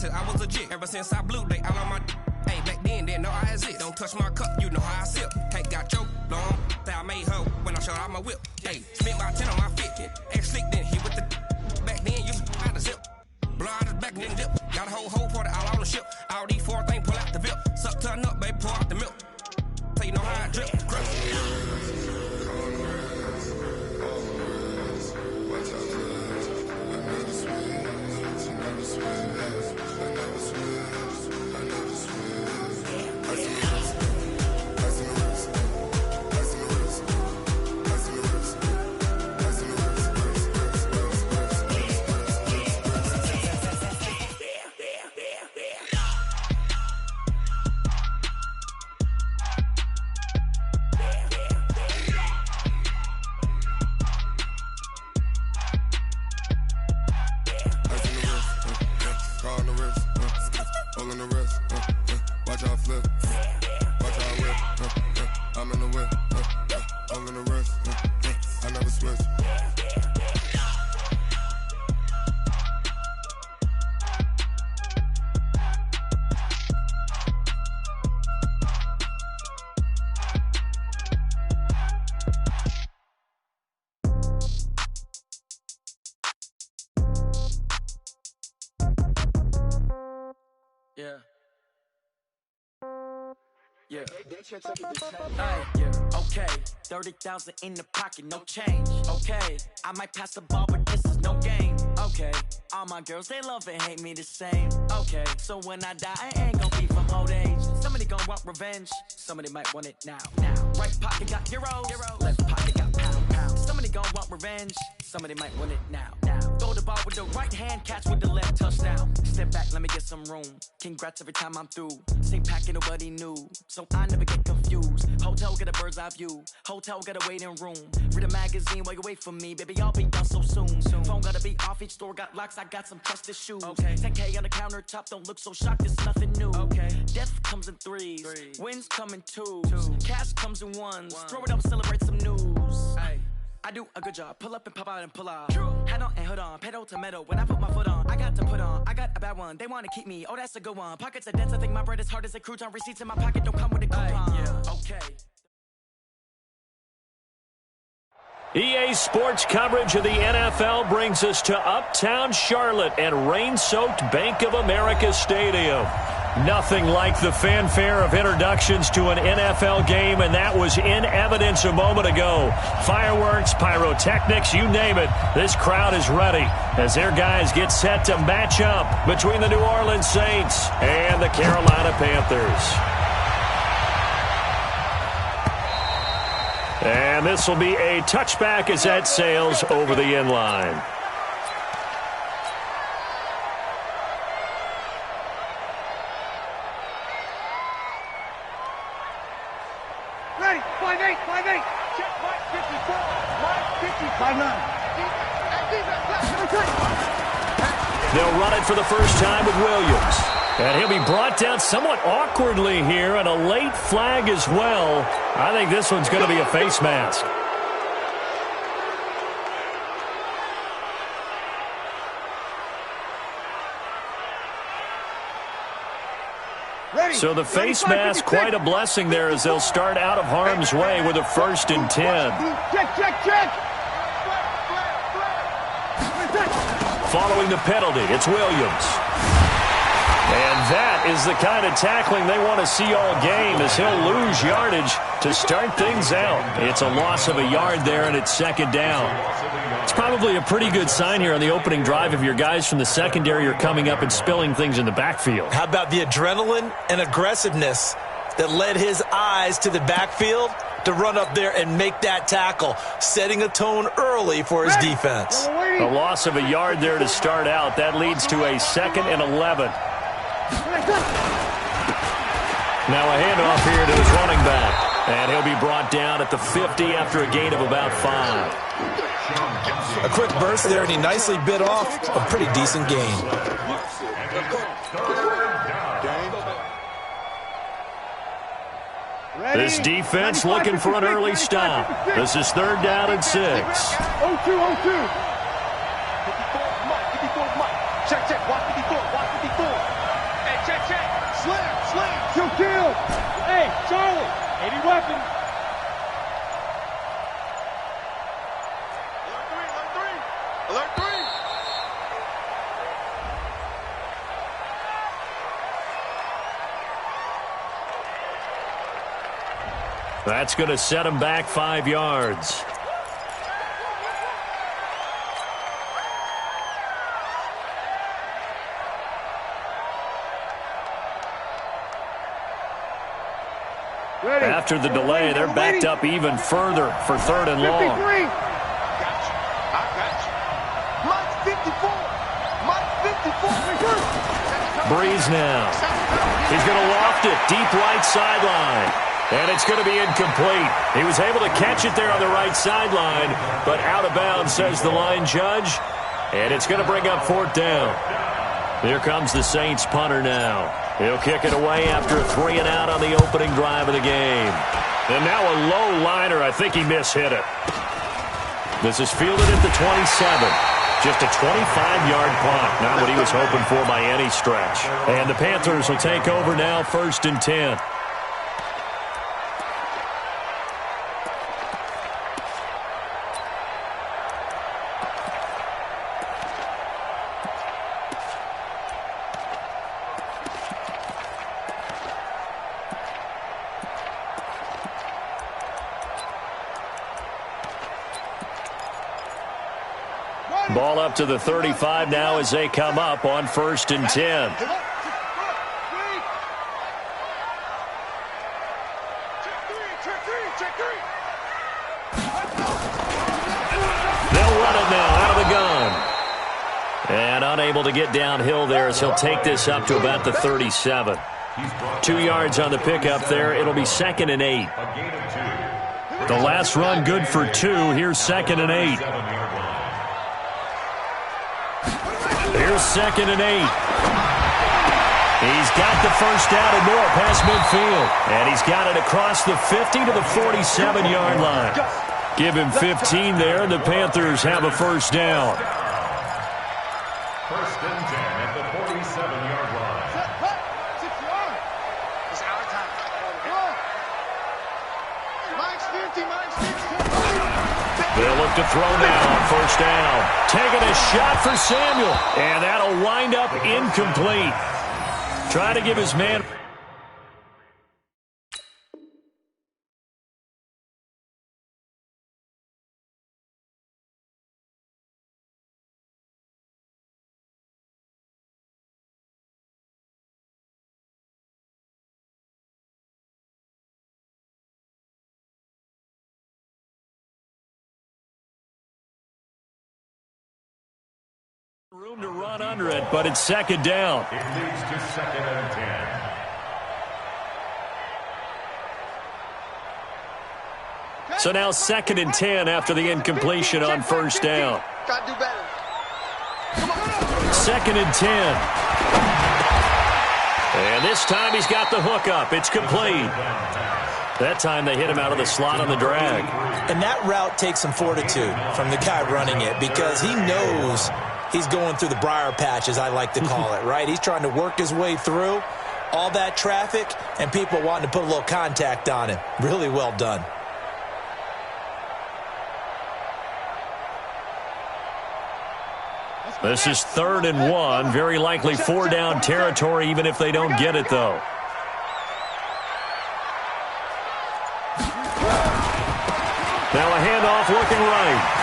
since I was a jit. Ever since I blew, they all on my. Hey, back then, didn't know I exist. Don't touch my cup, you know how I sip. Hey, got your long, that I made her when I showed out my whip. Hey, spent my 10 on my fit. Ex-slick, then hit with the. Back then, you out the zip. Blow out his back, then dip. Got a whole party all on the ship. All these 4 things, pull out the VIP. Suck, turn up, baby, pour out the milk. So you know how I drip. Yeah. Yeah. Okay. 30,000 in the pocket, no change. Okay. I might pass the ball, but this is no game. Okay. All my girls, they love and hate me the same. Okay. So when I die, I ain't gonna be from old age. Somebody gonna want revenge. Somebody might want it now. Right pocket got euros. Left pocket got pound. Somebody gonna want revenge. Somebody might want it now. Throw the ball with the right hand, catch with the left, touchdown. Step back, let me get some room. Congrats every time I'm through. Same packet, nobody knew, so I never get confused. Hotel got a bird's eye view. Hotel got a waiting room. Read a magazine while you wait for me, baby. I'll be done so soon. Phone gotta be off, each store got locks. I got some trusted shoes. 10K on the countertop, don't look so shocked. It's nothing new. Death comes in threes. Wins come in twos. Cash comes in ones. Throw it up, celebrate some news. I do a good job. Pull up and pop out and pull out. Head on and hood on. Pedal to metal. When I put my foot on, I got to put on. I got a bad one. They want to keep me. Oh, that's a good one. Pockets are dense. I think my bread is hard as a crouton. Receipts in my pocket don't come with a coupon. Okay. EA Sports coverage of the NFL brings us to Uptown Charlotte and rain-soaked Bank of America Stadium. Nothing like the fanfare of introductions to an NFL game, and that was in evidence a moment ago. Fireworks, pyrotechnics, you name it. This crowd is ready as their guys get set to match up between the New Orleans Saints and the Carolina Panthers. And this will be a touchback as that sails over the end line. Ready, 5-8. Check, Mike 54. Mike 55. They'll run it for the first time with Williams. And he'll be brought down somewhat awkwardly here, and a late flag as well. I think this one's going to be a face mask. So the face mask, quite a blessing there as they'll start out of harm's way with a 1st and 10. Check. Following the penalty, it's Williams. And that is the kind of tackling they want to see all game as he'll lose yardage to start things out. It's a loss of a yard there, and it's 2nd down. It's probably a pretty good sign here on the opening drive if your guys from the secondary are coming up and spilling things in the backfield. How about the adrenaline and aggressiveness that led his eyes to the backfield to run up there and make that tackle, setting a tone early for his defense. A loss of a yard there to start out. That leads to a 2nd and 11. Now a handoff here to his running back. And he'll be brought down at the 50 after a gain of about 5. A quick burst there, and he nicely bit off a pretty decent gain. This defense looking for an early stop. This is 3rd down and 6. 0-2. 54 Mike. Check. Watch 54. That's going to set him back 5 yards. After the delay, they're backed up even further for 3rd and long. Breeze now. He's going to loft it deep right sideline. And it's going to be incomplete. He was able to catch it there on the right sideline, but out of bounds, says the line judge. And it's going to bring up 4th down. Here comes the Saints punter now. He'll kick it away after a 3 and out on the opening drive of the game. And now a low liner. I think he mishit it. This is fielded at the 27. Just a 25-yard punt. Not what he was hoping for by any stretch. And the Panthers will take over now, 1st and 10. Ball up to the 35 now as they come up on 1st and 10. They'll run it now out of the gun. And unable to get downhill there as he'll take this up to about the 37. 2 yards on the pickup there. It'll be 2nd and 8. The last run good for 2. Here's 2nd and 8. Here's 2nd and 8. He's got the first down and more past midfield. And he's got it across the 50 to the 47-yard line. Give him 15 there, and the Panthers have a first down. 1st and 10 at the 47-yard line. It's our time. Mike's 50, Mike's 50. They'll look to throw now on 1st down. Taking a shot for Samuel. And that'll wind up incomplete. Trying to give his man... room to run under it, but it's 2nd down. It leads to 2nd and 10. So now 2nd and 10 after the incompletion on 1st down. Got to do better. 2nd and 10. And this time he's got the hook up. It's complete. That time they hit him out of the slot on the drag. And that route takes some fortitude from the guy running it because he knows he's going through the briar patch, as I like to call it, right? He's trying to work his way through all that traffic and people wanting to put a little contact on him. Really well done. This is 3rd and 1. Very likely 4-down territory, even if they don't get it, though. Now a handoff looking right.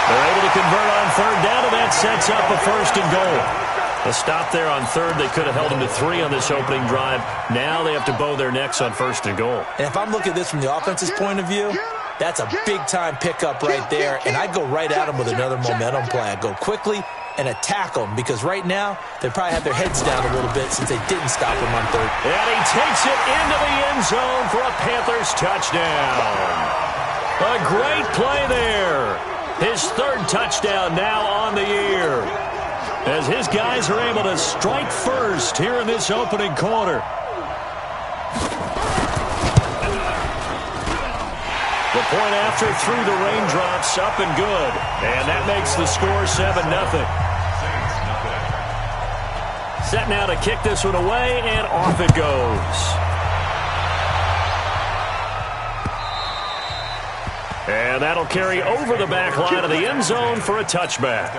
They're able to convert on 3rd down, and that sets up a 1st and goal. A stop there on 3rd. They could have held him to 3 on this opening drive. Now they have to bow their necks on 1st and goal. And if I'm looking at this from the offense's point of view, that's a big-time pickup right there, and I'd go right at him with another momentum play. I'd go quickly and attack them because right now they probably have their heads down a little bit since they didn't stop him on 3rd. And he takes it into the end zone for a Panthers touchdown. A great play there. His 3rd touchdown now on the year, as his guys are able to strike first here in this opening quarter. The point after through the raindrops, up and good. And that makes the score 7-0. Set now to kick this one away, and off it goes. And that'll carry over the back line of the end zone for a touchback.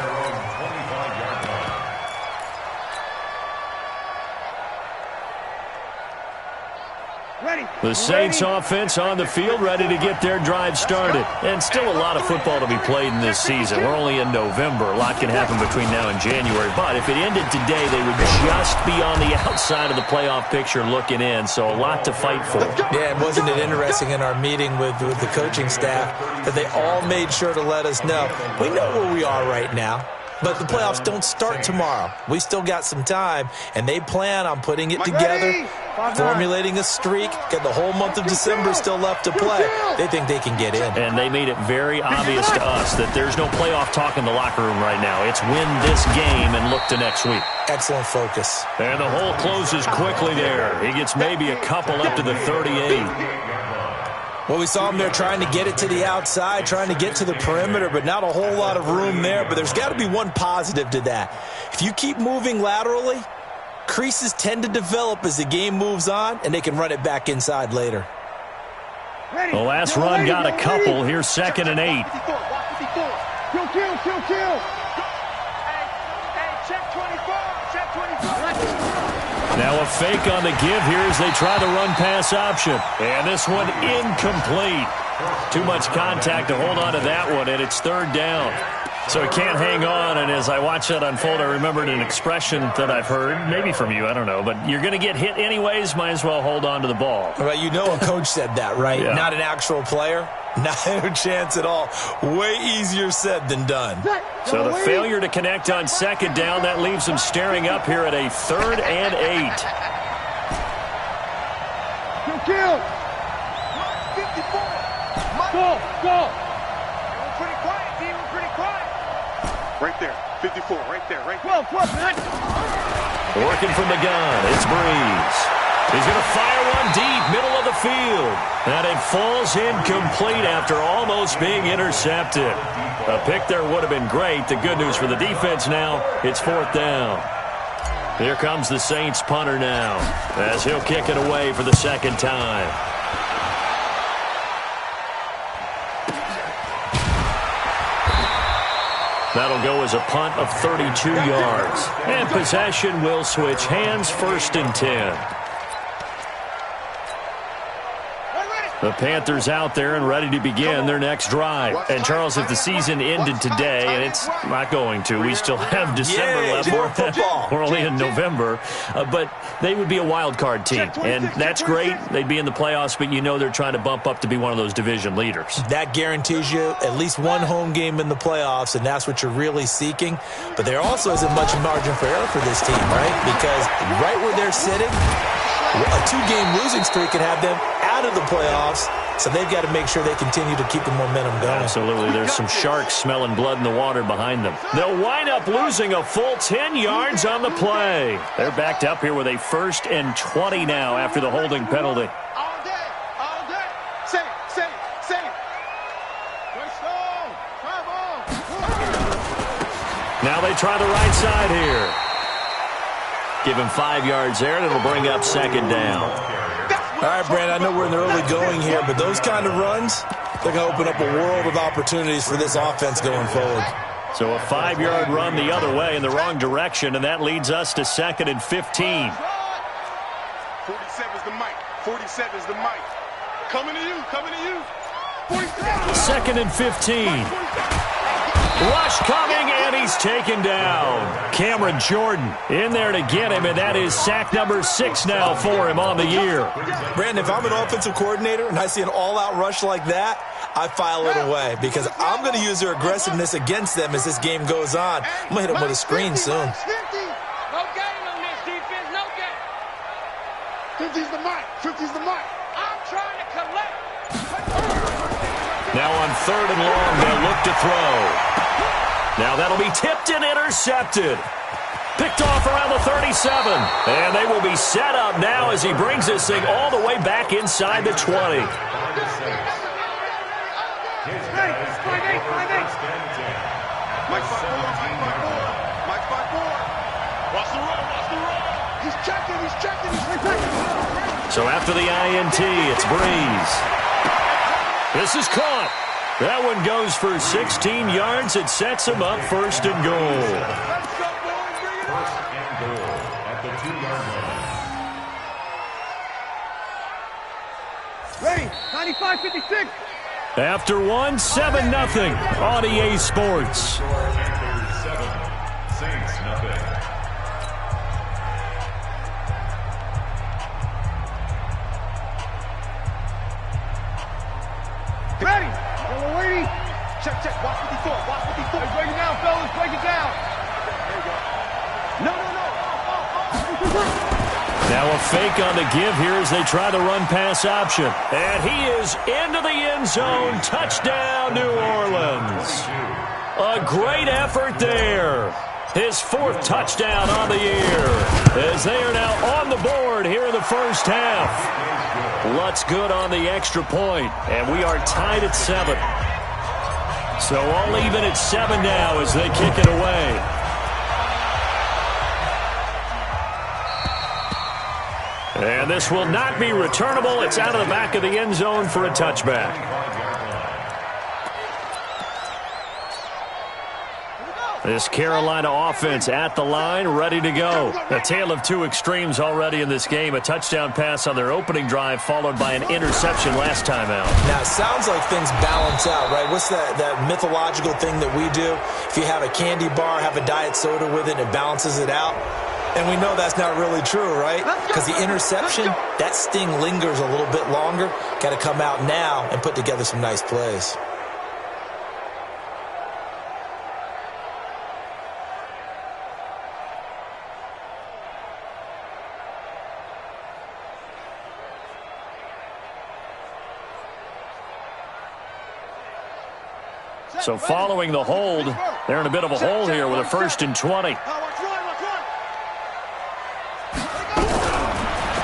The Saints offense on the field, ready to get their drive started. And still a lot of football to be played in this season. We're only in November. A lot can happen between now and January. But if it ended today, they would just be on the outside of the playoff picture looking in. So a lot to fight for. Yeah, and wasn't it interesting in our meeting with the coaching staff that they all made sure to let us know, we know where we are right now. But the playoffs don't start tomorrow. We still got some time, and they plan on putting it together, formulating a streak, got the whole month of December still left to play. They think they can get in. And they made it very obvious to us that there's no playoff talk in the locker room right now. It's win this game and look to next week. Excellent focus. And the hole closes quickly there. He gets maybe a couple up to the 38. Well, we saw him there trying to get it to the outside, trying to get to the perimeter, but not a whole lot of room there. But there's got to be one positive to that. If you keep moving laterally, creases tend to develop as the game moves on, and they can run it back inside later. The last run got a couple. Here's 2nd and 8. Kill. Hey, check 24. Check 24. Now a fake on the give here as they try the run-pass option. And this one incomplete. Too much contact to hold on to that one, and it's 3rd down. So he can't hang on, and as I watch that unfold, I remembered an expression that I've heard, maybe from you, I don't know, but you're going to get hit anyways, might as well hold on to the ball. Well, you know a coach said that, right? Yeah. Not an actual player. Not a chance at all. Way easier said than done. So the failure to connect on 2nd down, that leaves them staring up here at a 3rd and 8. Kill. 54. Go. We're pretty quiet, D. We're pretty quiet. Right there. 54. Right there. 12, man. Working from the gun, it's Breeze. He's going to fire one deep, middle of the field. And it falls incomplete after almost being intercepted. A pick there would have been great. The good news for the defense now, it's 4th down. Here comes the Saints punter now, as he'll kick it away for the 2nd time. That'll go as a punt of 32 yards. And possession will switch hands, 1st and 10. The Panthers out there and ready to begin their next drive. And, Charles, if the season ended today, and it's not going to, we still have December left. We're only in November. But they would be a wild card team. And that's great. They'd be in the playoffs, but you know they're trying to bump up to be one of those division leaders. That guarantees you at least one home game in the playoffs, and that's what you're really seeking. But there also isn't much margin for error for this team, right? Because right where they're sitting, a 2-game losing streak can have them out of the playoffs, so they've got to make sure they continue to keep the momentum going. Absolutely. There's some sharks smelling blood in the water behind them. They'll wind up losing a full 10 yards on the play. They're backed up here with a 1st and 20 now after the holding penalty. All day. Save. Let's go. Come on. Now they try the right side here. Give him 5 yards there, and it'll bring up 2nd down. All right, Brandon, I know we're in the early going here, but those kind of runs, they're going to open up a world of opportunities for this offense going forward. So a 5-yard run the other way in the wrong direction, and that leads us to 2nd and 15. 47's the mic. 47's the mic. Coming to you. 2nd and 15. Rush coming, and he's taken down. Cameron Jordan in there to get him, and that is sack number 6 now for him on the year. Brandon, if I'm an offensive coordinator and I see an all-out rush like that, I file it away because I'm going to use their aggressiveness against them as this game goes on. I'm going to hit them with a screen soon. No game on this defense, no game. 50's the mic. I'm trying to collect. Now on 3rd and long, they'll look to throw. Now that'll be tipped and intercepted. Picked off around the 37. And they will be set up now as he brings this thing all the way back inside the 20. So after the INT, it's Breeze. This is caught. That one goes for 16 yards. It sets him up 1st and goal. 1st and goal at the 2-yard line. Ready, 95-56. After one, 7-0 on EA Sports. Panthers 7, Saints nothing. Ready. Yellow lady. Check, check. Watch 54. Watch 54. Hey, break it down, fellas. Break it down. There you go. No, no, no. Now a fake on the give here as they try the run-pass option. And he is into the end zone. Touchdown, New Orleans. A great effort there. His fourth touchdown on the year as they are now on the board here in the first half. Lutz good on the extra point, and we are tied at 7. So all even at 7 now as they kick it away. And this will not be returnable. It's out of the back of the end zone for a touchback. This Carolina offense at the line, ready to go. A tale of two extremes already in this game. A touchdown pass on their opening drive, followed by an interception last time out. Now, it sounds like things balance out, right? What's that mythological thing that we do? If you have a candy bar, have a diet soda with it, it balances it out. And we know that's not really true, right? Because the interception, that sting lingers a little bit longer. Got to come out now and put together some nice plays. So following the hold, they're in a bit of a hole here with a 1st and 20.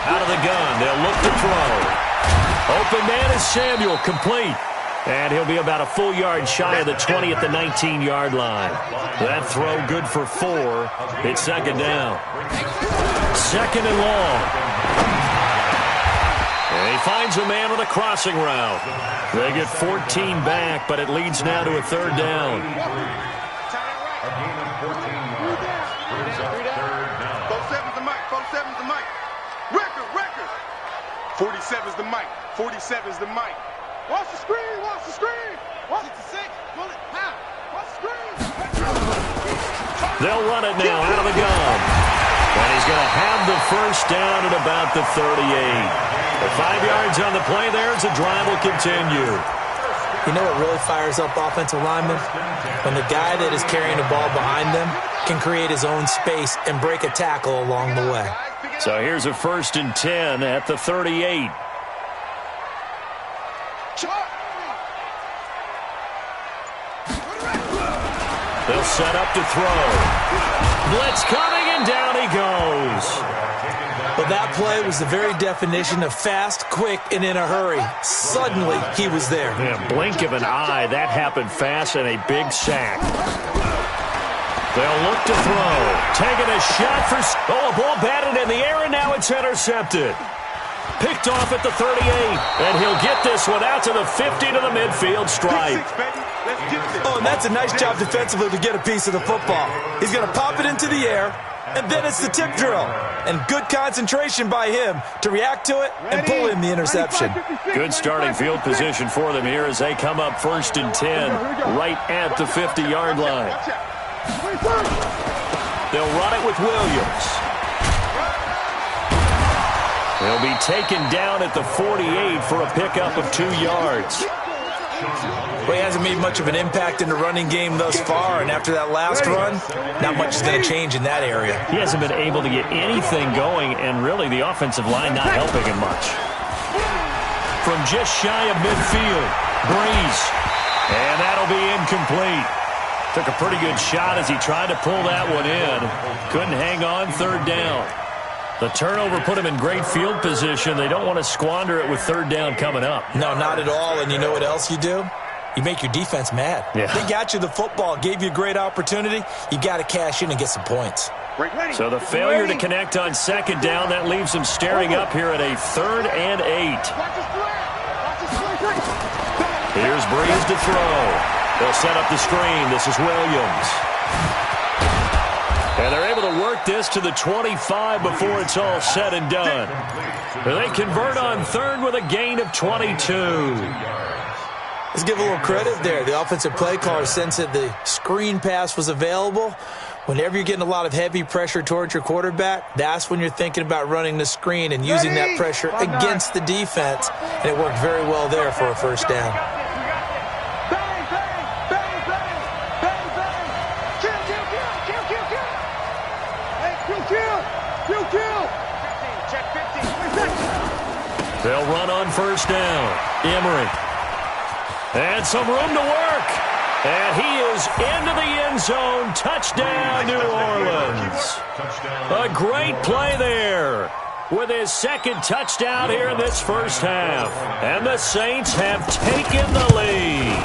Out of the gun, they'll look to throw. Open man is Samuel, complete. And he'll be about a full yard shy of the 20 at the 19-yard line. That throw good for 4. It's second down. Second and long. And he finds a man on a crossing route. They get 14 back, but it leads now to a 3rd down. A gain of 14 yards. Brings up 3rd down. 47's the mic. 47's the mic. Record. 47's the mic. 47's the mic. Watch the screen. Watch the screen. Watch it to 6. Pull it. Half. Watch the screen. They'll run it now out of the gun. And he's going to have the 1st down at about the 38. The 5 yards on the play there as the drive will continue. You know what really fires up offensive linemen? When the guy that is carrying the ball behind them can create his own space and break a tackle along the way. So here's a 1st and 10 at the 38. They'll set up to throw. Blitz coming, and down he goes. Well, that play was the very definition of fast, quick, and in a hurry. Suddenly, he was there. Yeah, blink of an eye. That happened fast and a big sack. They'll look to throw. Taking a shot for... Oh, a ball batted in the air, and now it's intercepted. Picked off at the 38, and he'll get this one out to the 50 to the midfield stripe. Oh, and that's a nice job defensively to get a piece of the football. He's going to pop it into the air, and then it's the tip drill. And good concentration by him to react to it and pull in the interception. Good starting field position for them here as they come up 1st and 10 right at the 50-yard line. They'll run it with Williams. He'll be taken down at the 48 for a pickup of 2 yards. Well, he hasn't made much of an impact in the running game thus far, and after that last run, not much is going to change in that area. He hasn't been able to get anything going, and really the offensive line not helping him much. From just shy of midfield, Breeze. And that'll be incomplete. Took a pretty good shot as he tried to pull that one in. Couldn't hang on, 3rd down. The turnover put him in great field position. They don't want to squander it with 3rd down coming up. No, not at all. And you know what else you do? You make your defense mad. Yeah. They got you the football, gave you a great opportunity. You got to cash in and get some points. So the failure to connect on 2nd down, that leaves him staring up here at a 3rd and 8. Here's Breeze to throw. They'll set up the screen. This is Williams. And they're able to work this to the 25 before it's all said and done. They convert on third with a gain of 22. Let's give a little credit there. The offensive play caller sensed that the screen pass was available. Whenever you're getting a lot of heavy pressure towards your quarterback, that's when you're thinking about running the screen and using that pressure against the defense. And it worked very well there for a first down. They'll run on first down. Emery. And some room to work. And he is into the end zone. Touchdown, New Orleans. A great play there with his second touchdown here in this first half. And the Saints have taken the lead.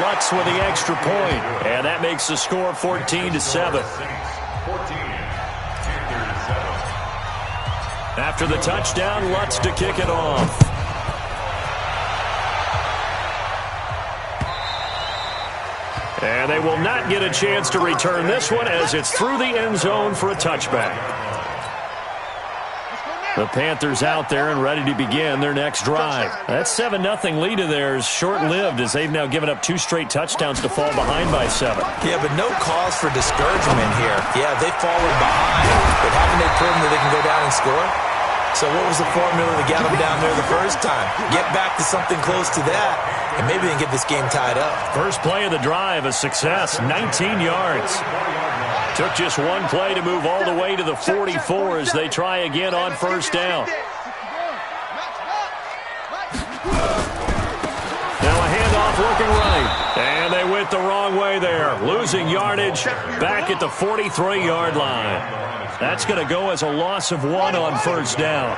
Lutz with the extra point. And that makes the score 14-7. After the touchdown, Lutz to kick it off. And they will not get a chance to return this one as it's through the end zone for a touchback. The Panthers out there and ready to begin their next drive. That 7-0 lead of theirs short-lived as they've now given up 2 straight touchdowns to fall behind by 7. Yeah, but no cause for discouragement here. Yeah, they've fallen behind, but haven't they proven that they can go down and score? So what was the formula that got them down there the first time? Get back to something close to that, and maybe they can get this game tied up. First play of the drive, a success, 19 yards. Took just one play to move all the way to the 44 as they try again on first down. Now a handoff looking right, and they went the wrong way there, losing yardage back at the 43-yard line. That's going to go as a loss of 1 on first down.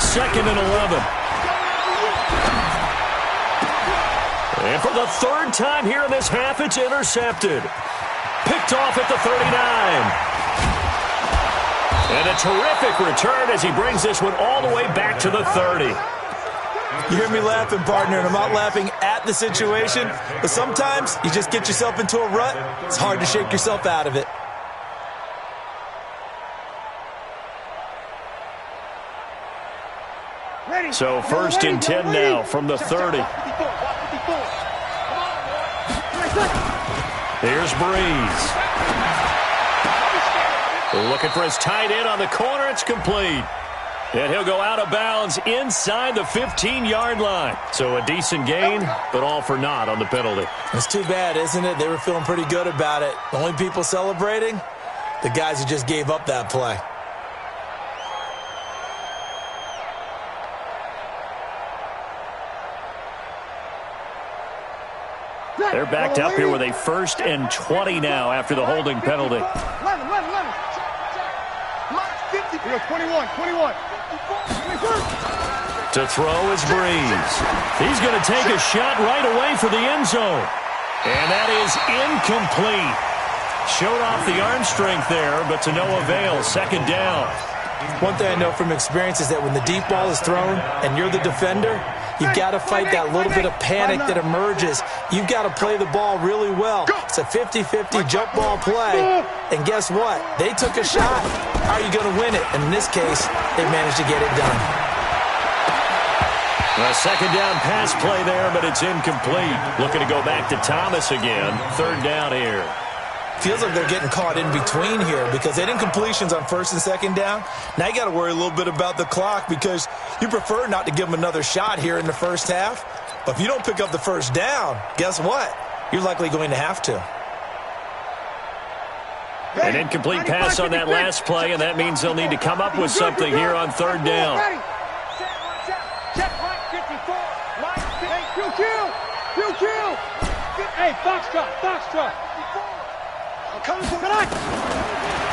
Second and 11. And for the third time here in this half, it's intercepted. Picked off at the 39. And a terrific return as he brings this one all the way back to the 30. You hear me laughing, partner, and I'm not laughing at the situation, but sometimes you just get yourself into a rut. It's hard to shake yourself out of it. So first and 10 now from the 30. Here's Breeze. Looking for his tight end on the corner. It's complete. And he'll go out of bounds inside the 15-yard line. So a decent gain, but all for naught on the penalty. It's too bad, isn't it? They were feeling pretty good about it. The only people celebrating, the guys who just gave up that play. They're backed up here with a 1st and 20 now after the holding penalty. 21. To throw is Breeze. He's going to take a shot right away for the end zone. And that is incomplete. Showed off the arm strength there, but to no avail. Second down. One thing I know from experience is that when the deep ball is thrown and you're the defender, you've got to fight that little bit of panic that emerges. You've got to play the ball really well. It's a 50-50 jump ball play. And guess what? They took a shot. How are you going to win it? And in this case, they managed to get it done. A second down pass play there, but it's incomplete. Looking to go back to Thomas again. Third down here. Feels like they're getting caught in between here because they did incompletions on first and second down. Now you got to worry a little bit about the clock because you prefer not to give them another shot here in the first half. But if you don't pick up the first down, guess what? You're likely going to have to. An incomplete pass on that last play, and that means they'll need to come up with something here on third down. Hey, Foxtrot.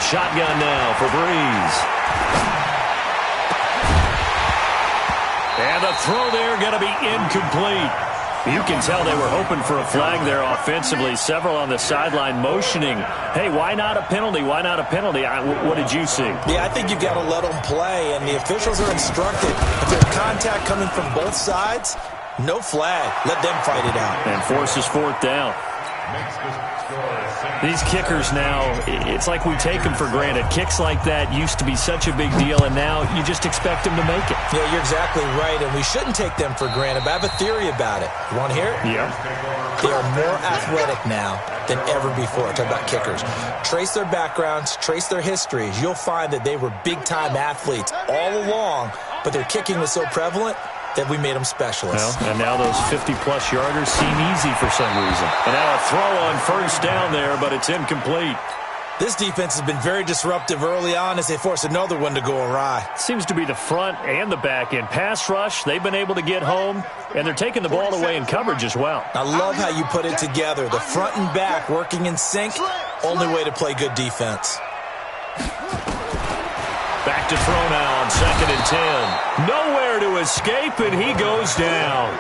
Shotgun now for Breeze. And the throw there going to be incomplete. You can tell they were hoping for a flag there offensively. Several on the sideline motioning, hey, why not a penalty? Why not a penalty? What did you see? Yeah, I think you've got to let them play, and the officials are instructed. If there's contact coming from both sides, No flag. Let them fight it out. And forces fourth down. These kickers now, it's like we take them for granted. Kicks like that used to be such a big deal, and now you just expect them to make it. Yeah, you're exactly right, and we shouldn't take them for granted, but I have a theory about it. You want to hear it? Yeah. They are more athletic now than ever before. Talk about kickers. Trace their backgrounds, trace their histories. You'll find that they were big-time athletes all along, but their kicking was so prevalent that we made them specialists. Well, and now those 50-plus yarders seem easy for some reason. And now a throw on first down there, but it's incomplete. This defense has been very disruptive early on as they force another one to go awry. Seems to be the front and the back end. Pass rush, they've been able to get home, and they're taking the ball away in coverage as well. I love how you put it together. The front and back working in sync, only way to play good defense. Back to throw now on 2nd and 10. Nowhere to escape, and he goes down.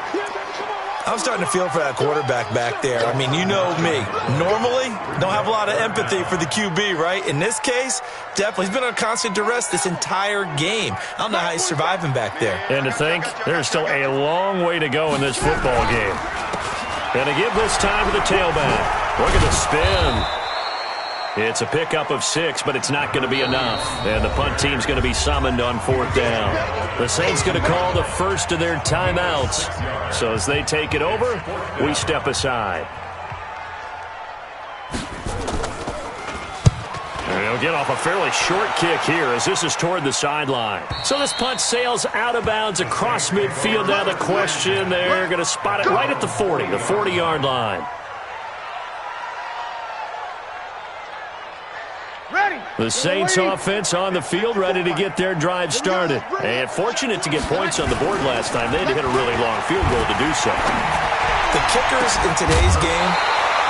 I'm starting to feel for that quarterback back there. I mean, you know me. Normally, don't have a lot of empathy for the QB, right? In this case, definitely. He's been on constant duress this entire game. I don't know how he's surviving back there. And to think, there's still a long way to go in this football game. And to give this time to the tailback. Look at the spin. It's a pickup of 6, but it's not going to be enough. And the punt team's going to be summoned on 4th down. The Saints going to call the first of their timeouts. So as they take it over, we step aside. They'll get off a fairly short kick here as this is toward the sideline. So this punt sails out of bounds across midfield. Now the question, they're going to spot it right at the 40, the 40-yard line. The Saints offense on the field, ready to get their drive started. And fortunate to get points on the board last time. They had to hit a really long field goal to do so. The kickers in today's game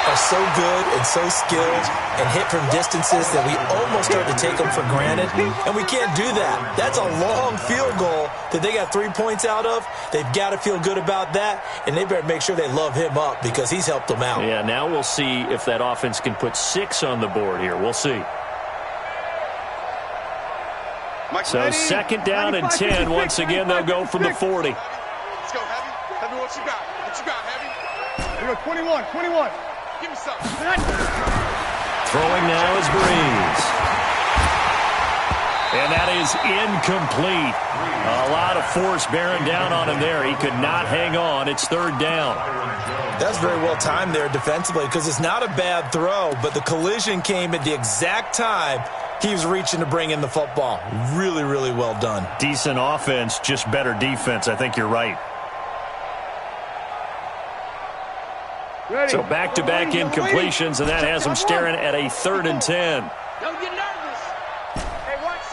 are so good and so skilled and hit from distances that we almost start to take them for granted. And we can't do that. That's a long field goal that they got 3 points out of. They've got to feel good about that, and they better make sure they love him up because he's helped them out. Yeah, now we'll see if that offense can put 6 on the board here. We'll see. So 2nd down and 10. Once again, they'll go from the 40. Let's go, Heavy. Heavy, what you got? What you got, Heavy? We got 21. Give me something. Throwing now is Breeze. And that is incomplete. A lot of force bearing down on him there. He could not hang on. It's 3rd down. That's very well timed there defensively because it's not a bad throw, but the collision came at the exact time he was reaching to bring in the football. Really, really well done. Decent offense, just better defense. I think you're right. Ready. So back-to-back incompletions, and that has them staring at a 3rd and 10. Don't get nervous. Hey, watch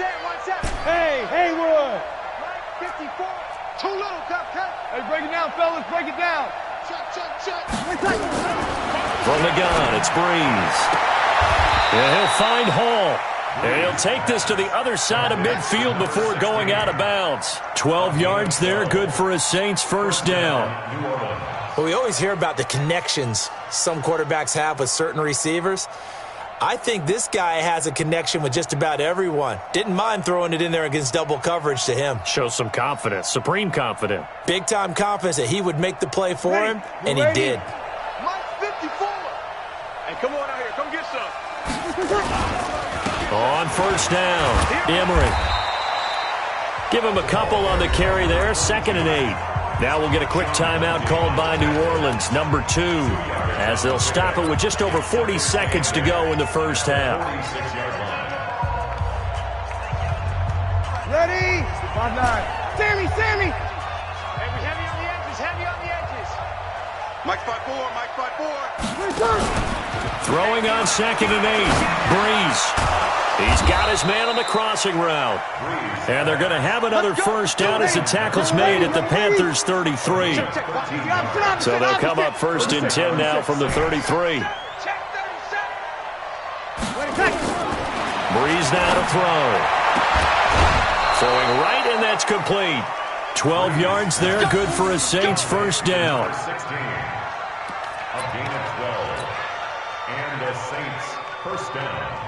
that. Hey, Haywood. 54. Too little, cut. Hey, break it down, fellas. Break it down. Check. From the gun, it's Breeze. Yeah, he'll find Hall. And he'll take this to the other side of midfield before going out of bounds. 12 yards there, good for a Saints first down. Well, we always hear about the connections some quarterbacks have with certain receivers. I think this guy has a connection with just about everyone. Didn't mind throwing it in there against double coverage to him. Shows some confidence, supreme confidence. Big-time confidence that he would make the play for him, and he did. Mike 54. Hey, come on out here. Come get some. On first down, Emery. Give him a couple on the carry there, 2nd and 8. Now we'll get a quick timeout called by New Orleans, number 2, as they'll stop it with just over 40 seconds to go in the first half. Ready? 5-9. Sammy. Hey, we heavy on the edges. Mike 5-4. Throwing on 2nd and 8, Breeze. He's got his man on the crossing route. And they're going to have another first down as the tackle's made at the Panthers' 33. So they'll come up 1st and 10 now from the 33. Breeze now to throw. Throwing right, and that's complete. 12 yards there, good for a Saints first down. A gain of 12. And the Saints first down.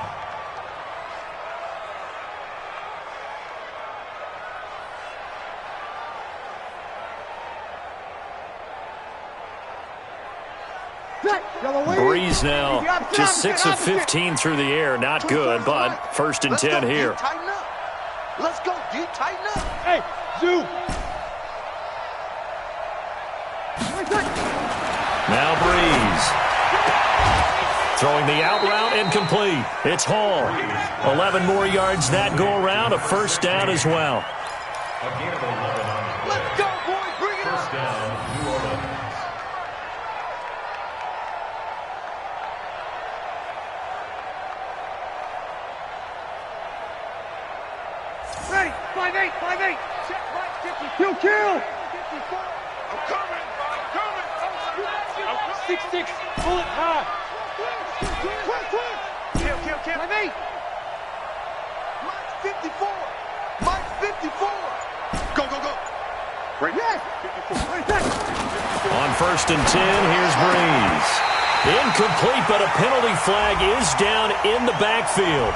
Breeze now, just 6 of 15 through the air. Not good, but 1st and 10 here. Tighten up. Let's go, D. Tighten up. Hey, Zoo. Now Breeze. Throwing the out route incomplete. It's Hall. 11 more yards that go around. A 1st down as well. A gain of 11 on the play. Let's go, boys. Bring it First up. down, New Orleans. Ready. 5-8, 5-8. Check right, 52. Kill. 54. I'm coming. 6-6. Bullet high. Kill. 5-8. Mike's 54. Mike's 54. Go. Right. Yes. 54. On 1st and 10, here's Breeze. Incomplete, but a penalty flag is down in the backfield.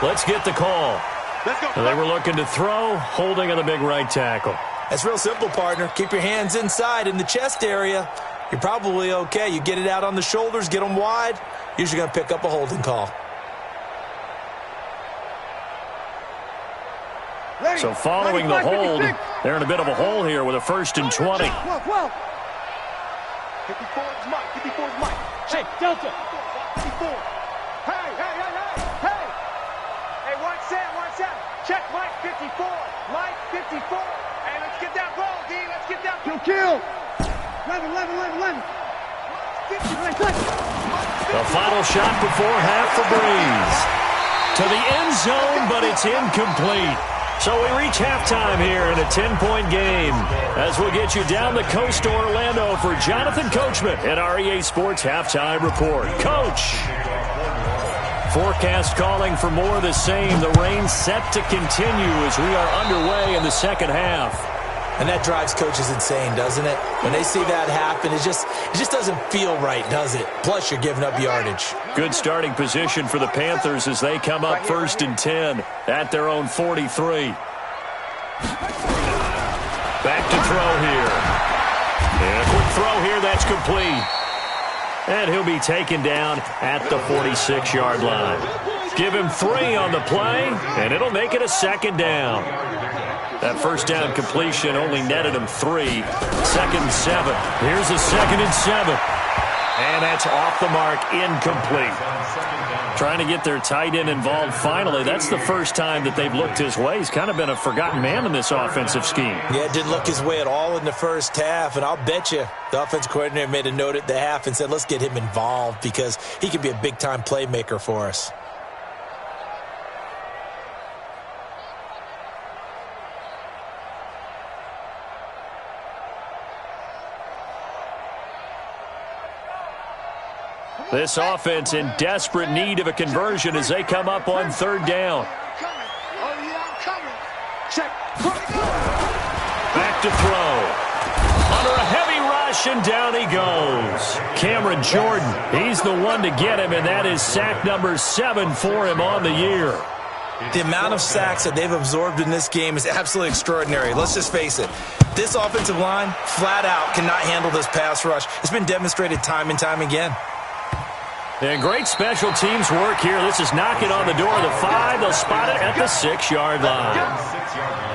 Let's get the call. Let's go. They were looking to throw, holding on the big right tackle. That's real simple, partner. Keep your hands inside in the chest area. You're probably okay. You get it out on the shoulders, get them wide. Usually going to pick up a holding call. So following the hold, they're in a bit of a hole here with a 1st and 20. 12. 54 is Mike. 54 is Mike. Hey, Delta. 54. Hey. Hey, watch out. Check Mike 54. Mike 54. Hey, let's get that ball, D. Let's get that. Kill. 11. The final shot before half for Breeze. To the end zone, but it's incomplete. So we reach halftime here in a 10-point game as we'll get you down the coast to Orlando for Jonathan Coachman at our EA Sports Halftime Report. Coach! Forecast calling for more of the same. The rain set to continue as we are underway in the second half. And that drives coaches insane, doesn't it? When they see that happen, it just doesn't feel right, does it? Plus, you're giving up yardage. Good starting position for the Panthers as they come up 1st and 10 at their own 43. Back to throw here. And a quick throw here, that's complete. And he'll be taken down at the 46-yard line. Give him 3 on the play, and it'll make it a 2nd down. That 1st down completion only netted him 3. 2nd and 7. Here's a 2nd and 7. And that's off the mark, incomplete. Trying to get their tight end involved finally. That's the first time that they've looked his way. He's kind of been a forgotten man in this offensive scheme. Yeah, it didn't look his way at all in the first half, and I'll bet you the offensive coordinator made a note at the half and said, let's get him involved because he could be a big-time playmaker for us. This offense in desperate need of a conversion as they come up on 3rd down. Back to throw. Under a heavy rush, and down he goes. Cameron Jordan, he's the one to get him, and that is sack number 7 for him on the year. The amount of sacks that they've absorbed in this game is absolutely extraordinary. Let's just face it. This offensive line, flat out, cannot handle this pass rush. It's been demonstrated time and time again. And great special teams work here. This is knocking on the door of the 5. They'll spot it at the 6-yard line.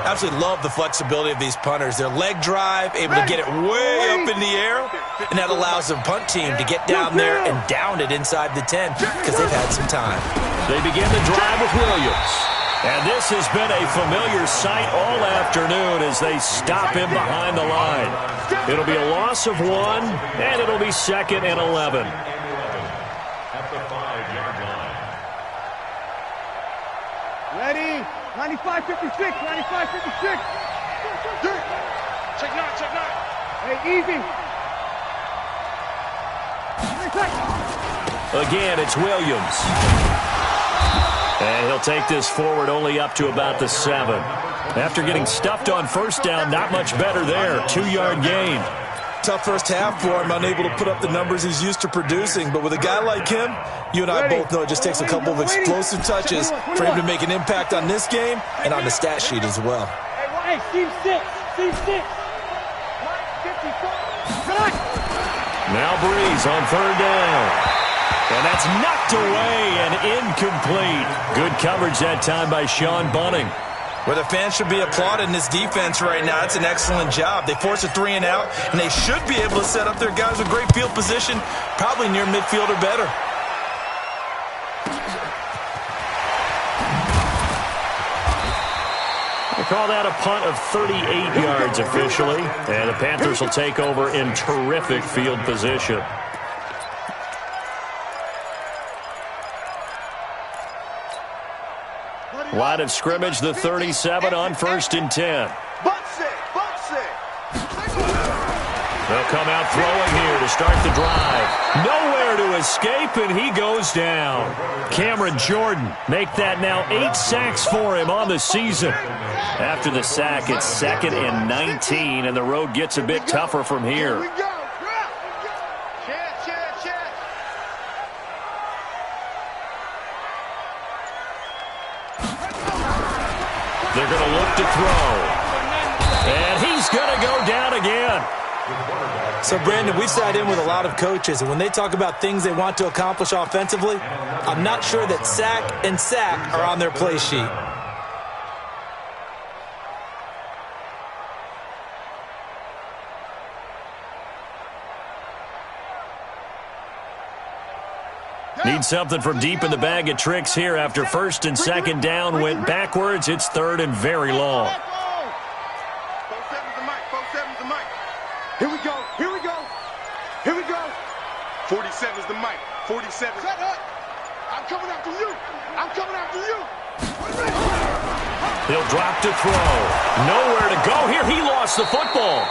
Absolutely love the flexibility of these punters. Their leg drive, able to get it way up in the air, and that allows the punt team to get down there and down it inside the 10 because they've had some time. They begin the drive with Williams. And this has been a familiar sight all afternoon as they stop him behind the line. It'll be a loss of 1, and it'll be 2nd and 11. At the 5-yard line. Ready? 95-56. 95-56. Check 9. Hey, easy. Again, it's Williams. And he'll take this forward only up to about the 7. After getting stuffed on 1st down, not much better there. 2-yard gain. Tough first half for him, unable to put up the numbers he's used to producing. But with a guy like him, you and I both know it just takes a couple of explosive touches for him to make an impact on this game and on the stat sheet as well. Hey, team 6. Now Breeze on third down. And that's knocked away and incomplete. Good coverage that time by Sean Bunting. Well, the fans should be applauding this defense right now. It's an excellent job. They force a 3 and out, and they should be able to set up their guys with great field position, probably near midfield or better. They call that a punt of 38 yards officially, and the Panthers will take over in terrific field position. Line of scrimmage, the 37 on 1st and 10. They'll come out throwing here to start the drive. Nowhere to escape, and he goes down. Cameron Jordan make that now 8 sacks for him on the season. After the sack, it's 2nd and 19, and the road gets a bit tougher from here. They're going to look to throw. And he's going to go down again. So, Brandon, we've sat in with a lot of coaches, and when they talk about things they want to accomplish offensively, I'm not sure that sack and sack are on their play sheet. Need something from deep in the bag of tricks here after 1st and 2nd down went backwards. It's 3rd and very long. Here we go. Here we go. Here we go. 47 is the mic. 47. Shut up. I'm coming after you. I'm coming after you. He'll drop to throw. Nowhere to go here. He lost the football.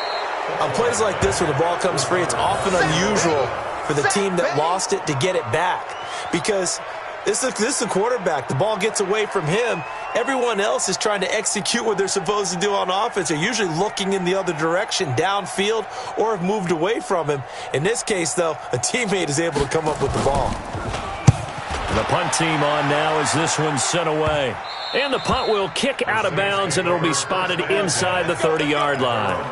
On plays like this where the ball comes free, it's often unusual for the team that lost it to get it back. Because this is a quarterback. The ball gets away from him. Everyone else is trying to execute what they're supposed to do on offense. They're usually looking in the other direction, downfield, or have moved away from him. In this case, though, a teammate is able to come up with the ball. The punt team on now as this one's sent away. And the punt will kick out of bounds, and it'll be spotted inside the 30-yard line.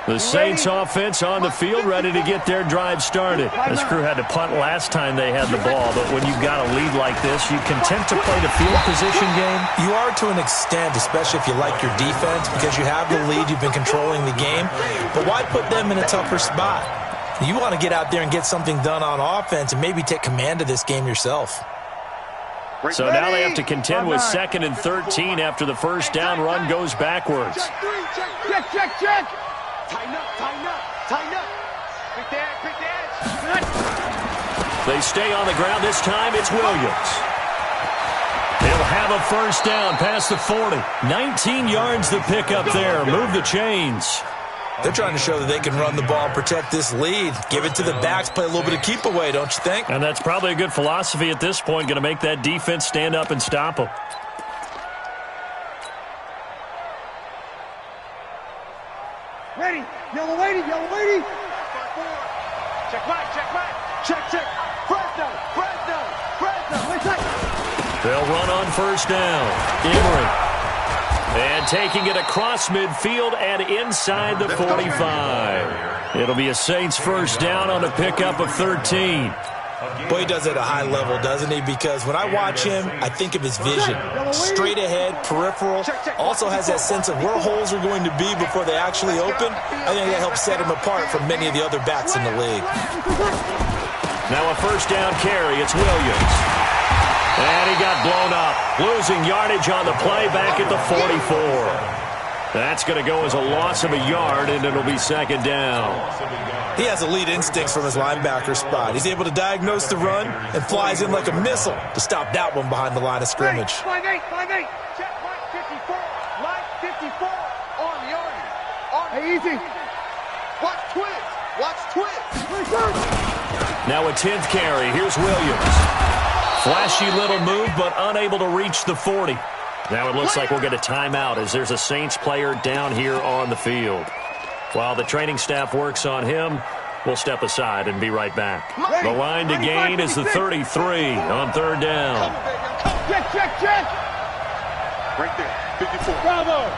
The Saints offense on the field, ready to get their drive started. This crew had to punt last time they had the ball, but when you've got a lead like this, you content to play the field position game? You are to an extent, especially if you like your defense, because you have the lead, you've been controlling the game. But why put them in a tougher spot? You want to get out there and get something done on offense and maybe take command of this game yourself. So now they have to contend with 2nd and 13 after the first down run goes backwards. Check. Tighten up. Quick edge. They stay on the ground. This time it's Williams. He'll have a first down past the 40. 19 yards to pick up there. Move the chains. They're trying to show that they can run the ball and protect this lead. Give it to the backs, play a little bit of keep away, don't you think? And that's probably a good philosophy at this point. Going to make that defense stand up and stop them. Ready. Yellow lady. Check right. Check. Fresno. They'll run on first down. Emery. And taking it across midfield and inside the 45. It'll be a Saints first down on a pickup of 13. Boy, he does it at a high level, doesn't he? Because when I watch him, I think of his vision. Straight ahead, peripheral. Also has that sense of where holes are going to be before they actually open. I think that helps set him apart from many of the other backs in the league. Now a first down carry. It's Williams. And he got blown up. Losing yardage on the play back at the 44. That's going to go as a loss of a yard, and it'll be 2nd down. He has elite instincts from his linebacker spot. He's able to diagnose the run and flies in like a missile to stop that one behind the line of scrimmage. 5-8. Check line 54. Line 54 on the army. Hey, easy. Watch twist. Now a 10th carry. Here's Williams. Flashy little move, but unable to reach the 40. Now it looks like we'll get a timeout as there's a Saints player down here on the field. While the training staff works on him, we'll step aside and be right back. The line to gain is the 33 on third down. Check. Right there, 54. Bravo.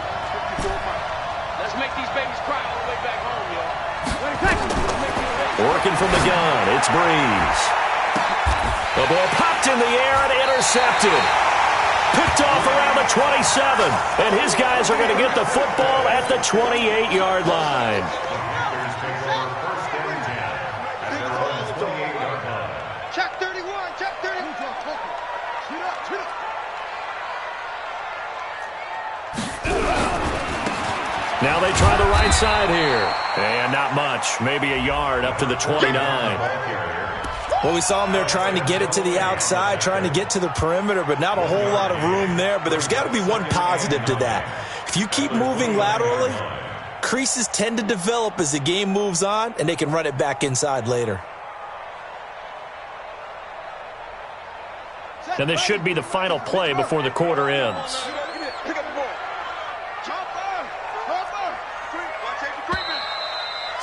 54, Mike. Let's make these babies cry all the way back home, y'all. Working from the gun, it's Breeze. The ball popped in the air and intercepted. Picked off around the 27. And his guys are going to get the football at the 28-yard line. Check 31, check 31. Shoot up. Now they try the right side here. And not much. Maybe a yard up to the 29. Well, we saw them there trying to get it to the outside, trying to get to the perimeter, but not a whole lot of room there. But there's got to be one positive to that. If you keep moving laterally, creases tend to develop as the game moves on, and they can run it back inside later. And this should be the final play before the quarter ends. Pick up the ball.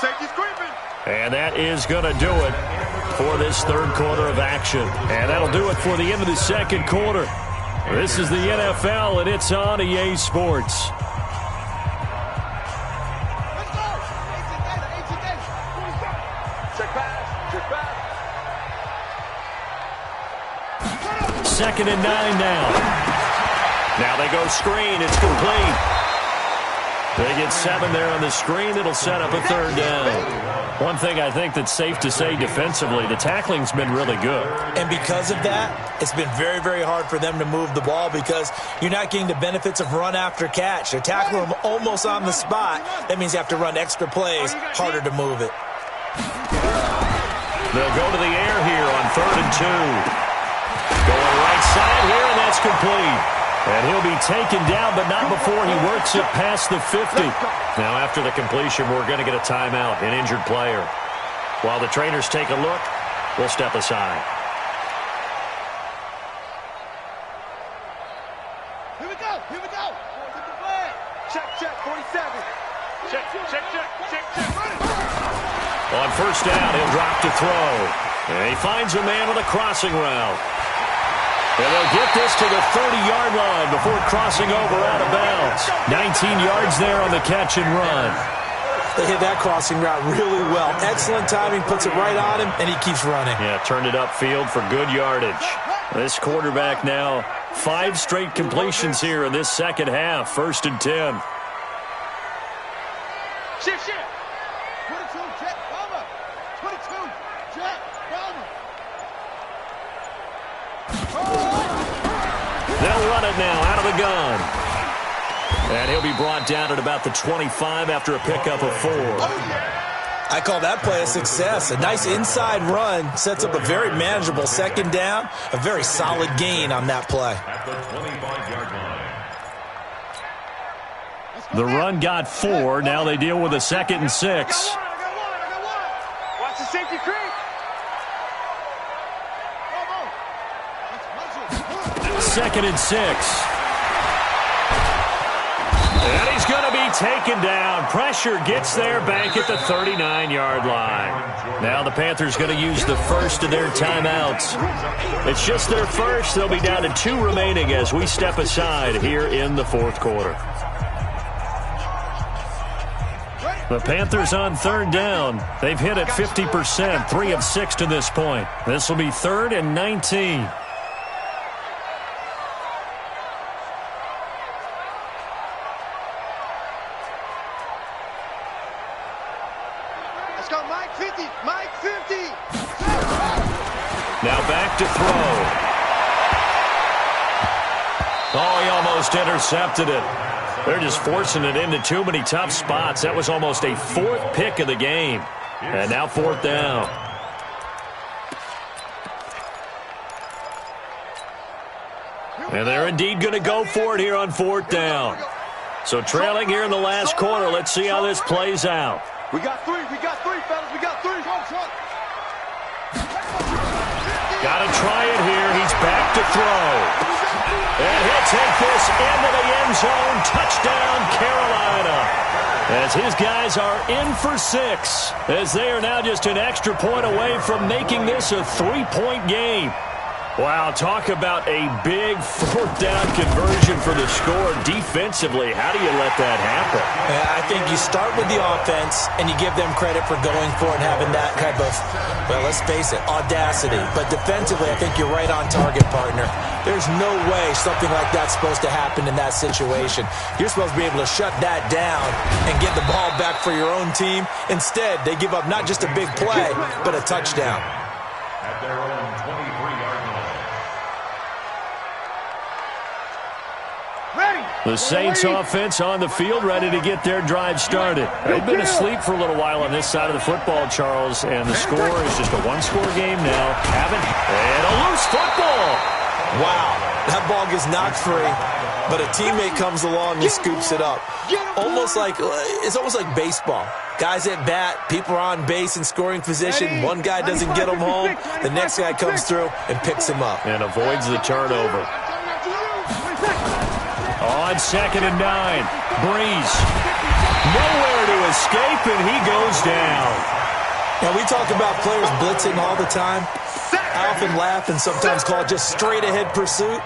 Safety's creeping. And that is going to do it for this third quarter of action. And that'll do it for the end of the second quarter. This is the NFL, and it's on EA Sports. Check pass. Second and 9 now. Now they go screen. It's complete. They get 7 there on the screen. It'll set up a third down. One thing I think that's safe to say defensively, the tackling's been really good. And because of that, it's been very, very hard for them to move the ball because you're not getting the benefits of run after catch. They're tackling them almost on the spot. That means you have to run extra plays, harder to move it. They'll go to the air here on 3rd and 2. Going right side here, and that's complete. And he'll be taken down, but not before he works it past the 50. Now, after the completion, we're going to get a timeout, an injured player. While the trainers take a look, we'll step aside. Here we go. Check, 47. Check. On first down, he'll drop to throw. And he finds a man on a crossing route. And they'll get this to the 30-yard line before crossing over out of bounds. 19 yards there on the catch and run. They hit that crossing route really well. Excellent timing, puts it right on him, and he keeps running. Yeah, turned it upfield for good yardage. This quarterback now, 5 straight completions here in this second half. 1st and 10. Shift. 22, Jet, Bomber. 22, Jet, Bomber. They'll run it now out of the gun. And he'll be brought down at about the 25 after a pickup of 4. I call that play a success. A nice inside run sets up a very manageable second down. A very solid gain on that play. At the 25-yard line. The run got 4. Now they deal with a 2nd and 6. I got one. Watch the safety creep. 2nd and 6. And he's going to be taken down. Pressure gets there back at the 39-yard line. Now the Panthers going to use the first of their timeouts. It's just their first. They'll be down to 2 remaining as we step aside here in the 4th quarter. The Panthers on 3rd down. They've hit at 50%, 3 of 6 to this point. This will be 3rd and 19. Let's go, Mike 50. Now back to throw. Oh, he almost intercepted it. They're just forcing it into too many tough spots. That was almost a 4th pick of the game. And now 4th down. And they're indeed going to go for it here on 4th down. So trailing here in the last quarter. Let's see how this plays out. We got 3, fellas. We got 3. Got to try it here. He's back to throw. And he'll take this into the end zone. Touchdown, Carolina. as his guys are in for 6, as they are now just an extra point away from making this a 3-point game. Wow, talk about a big 4th down conversion for the score. Defensively, how do you let that happen? Yeah, I think you start with the offense, and you give them credit for going for it and having that type of, well, let's face it, audacity. But defensively, I think you're right on target, partner. There's no way something like that's supposed to happen in that situation. You're supposed to be able to shut that down and get the ball back for your own team. Instead, they give up not just a big play, but a touchdown. At their own 23-yard line. The Saints offense on the field, ready to get their drive started. They've been asleep for a little while on this side of the football, Charles, and the score is just a one-score game now. And a loose football. Wow, that ball gets knocked free, but a teammate comes along and scoops it up. It's almost like baseball. Guys at bat, people are on base in scoring position. One guy doesn't get them home. The next guy comes through and picks him up. And avoids the turnover. On 2nd and 9, Breeze. Nowhere to escape, and he goes down. Now, we talk about players blitzing all the time. I often laugh and sometimes call it just straight-ahead pursuit.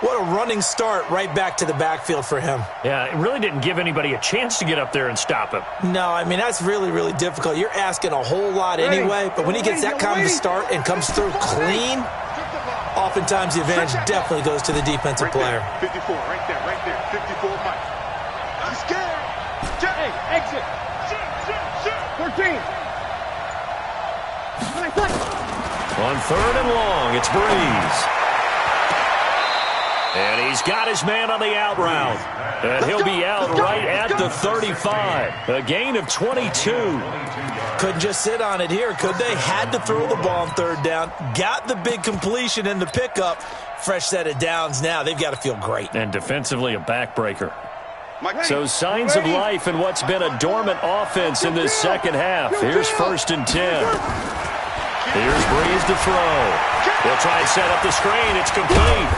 What a running start right back to the backfield for him. Yeah, it really didn't give anybody a chance to get up there and stop him. No, I mean, that's really, really difficult. You're asking a whole lot anyway, but when he gets that kind of a start and comes through clean, oftentimes the advantage definitely goes to the defensive player. 54, right there, 54, Mike. I'm scared. Hey, exit. 14. On 3rd and long, it's Breeze. And he's got his man on the out route. And he'll be out right at the 35. A gain of 22. Couldn't just sit on it here, could they? Had to throw the ball on 3rd down. Got the big completion in the pickup. Fresh set of downs now. They've got to feel great. And defensively, a backbreaker. So signs of life in what's been a dormant offense in this second half. Here's 1st and 10. Here's Breeze to throw. He'll try and set up the screen. It's complete.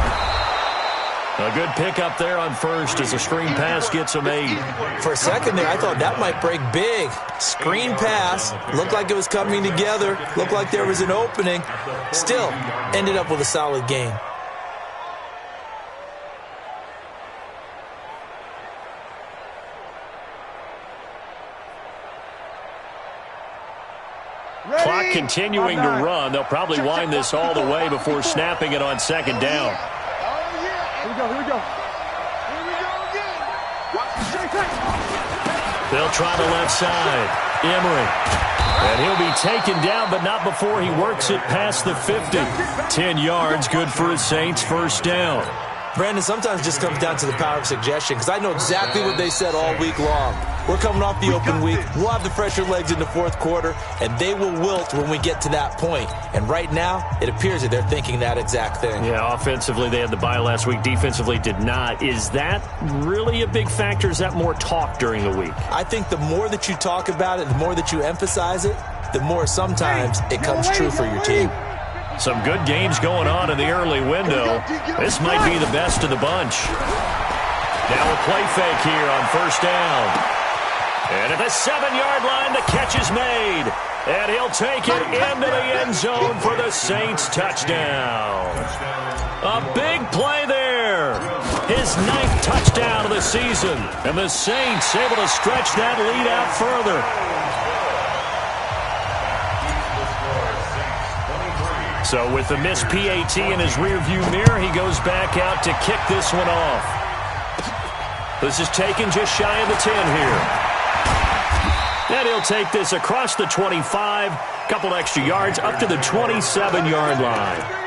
A good pickup there on 1st as a screen pass gets him 8. For a second there, I thought that might break big. Screen pass. Looked like it was coming together. Looked like there was an opening. Still, ended up with a solid gain. Clock continuing to run. They'll probably wind this all the way before snapping it on 2nd down. Here we go again. They'll try the left side. Emery. And he'll be taken down, but not before he works it past the 50. 10 yards, good for his Saints, 1st down. Brandon, sometimes it just comes down to the power of suggestion, because I know exactly what they said all week long. We're coming off the open week. We'll have the fresher legs in the 4th quarter, and they will wilt when we get to that point. And right now, it appears that they're thinking that exact thing. Yeah, offensively, they had the bye last week. Defensively, did not. Is that really a big factor? Is that more talk during the week? I think the more that you talk about it, the more that you emphasize it, the more sometimes it comes true for your team. Some good games going on in the early window. This might be the best of the bunch. Now a play fake here on 1st down. And at the 7-yard line, the catch is made. And he'll take it into the end zone for the Saints touchdown. A big play there. His 9th touchdown of the season. And the Saints able to stretch that lead out further. So with the missed PAT in his rearview mirror, he goes back out to kick this one off. This is taken just shy of the 10 here. And he'll take this across the 25, couple extra yards, up to the 27-yard line.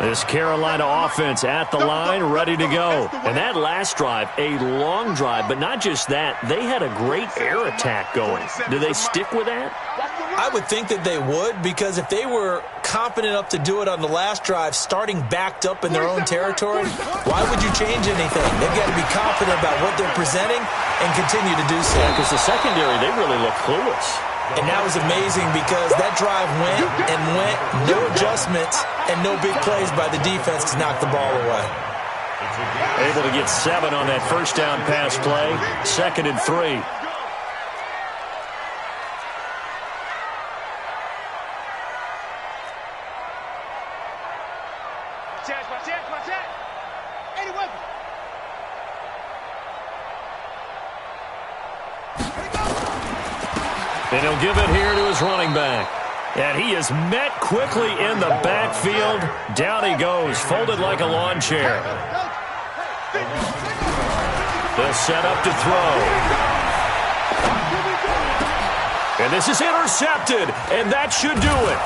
This Carolina offense at the line, ready to go. And that last drive, a long drive, but not just that. They had a great air attack going. Do they stick with that? I would think that they would, because if they were confident enough to do it on the last drive, starting backed up in their own territory, why would you change anything? They've got to be confident about what they're presenting and continue to do so. Yeah, because the secondary, they really look clueless. And that was amazing because that drive went and went, no adjustments and no big plays by the defense to knock the ball away. Able to get 7 on that first down pass play. 2nd and 3. And he'll give it here to his running back. And he is met quickly in the backfield. Down he goes, folded like a lawn chair. They'll set up to throw. And this is intercepted, and that should do it.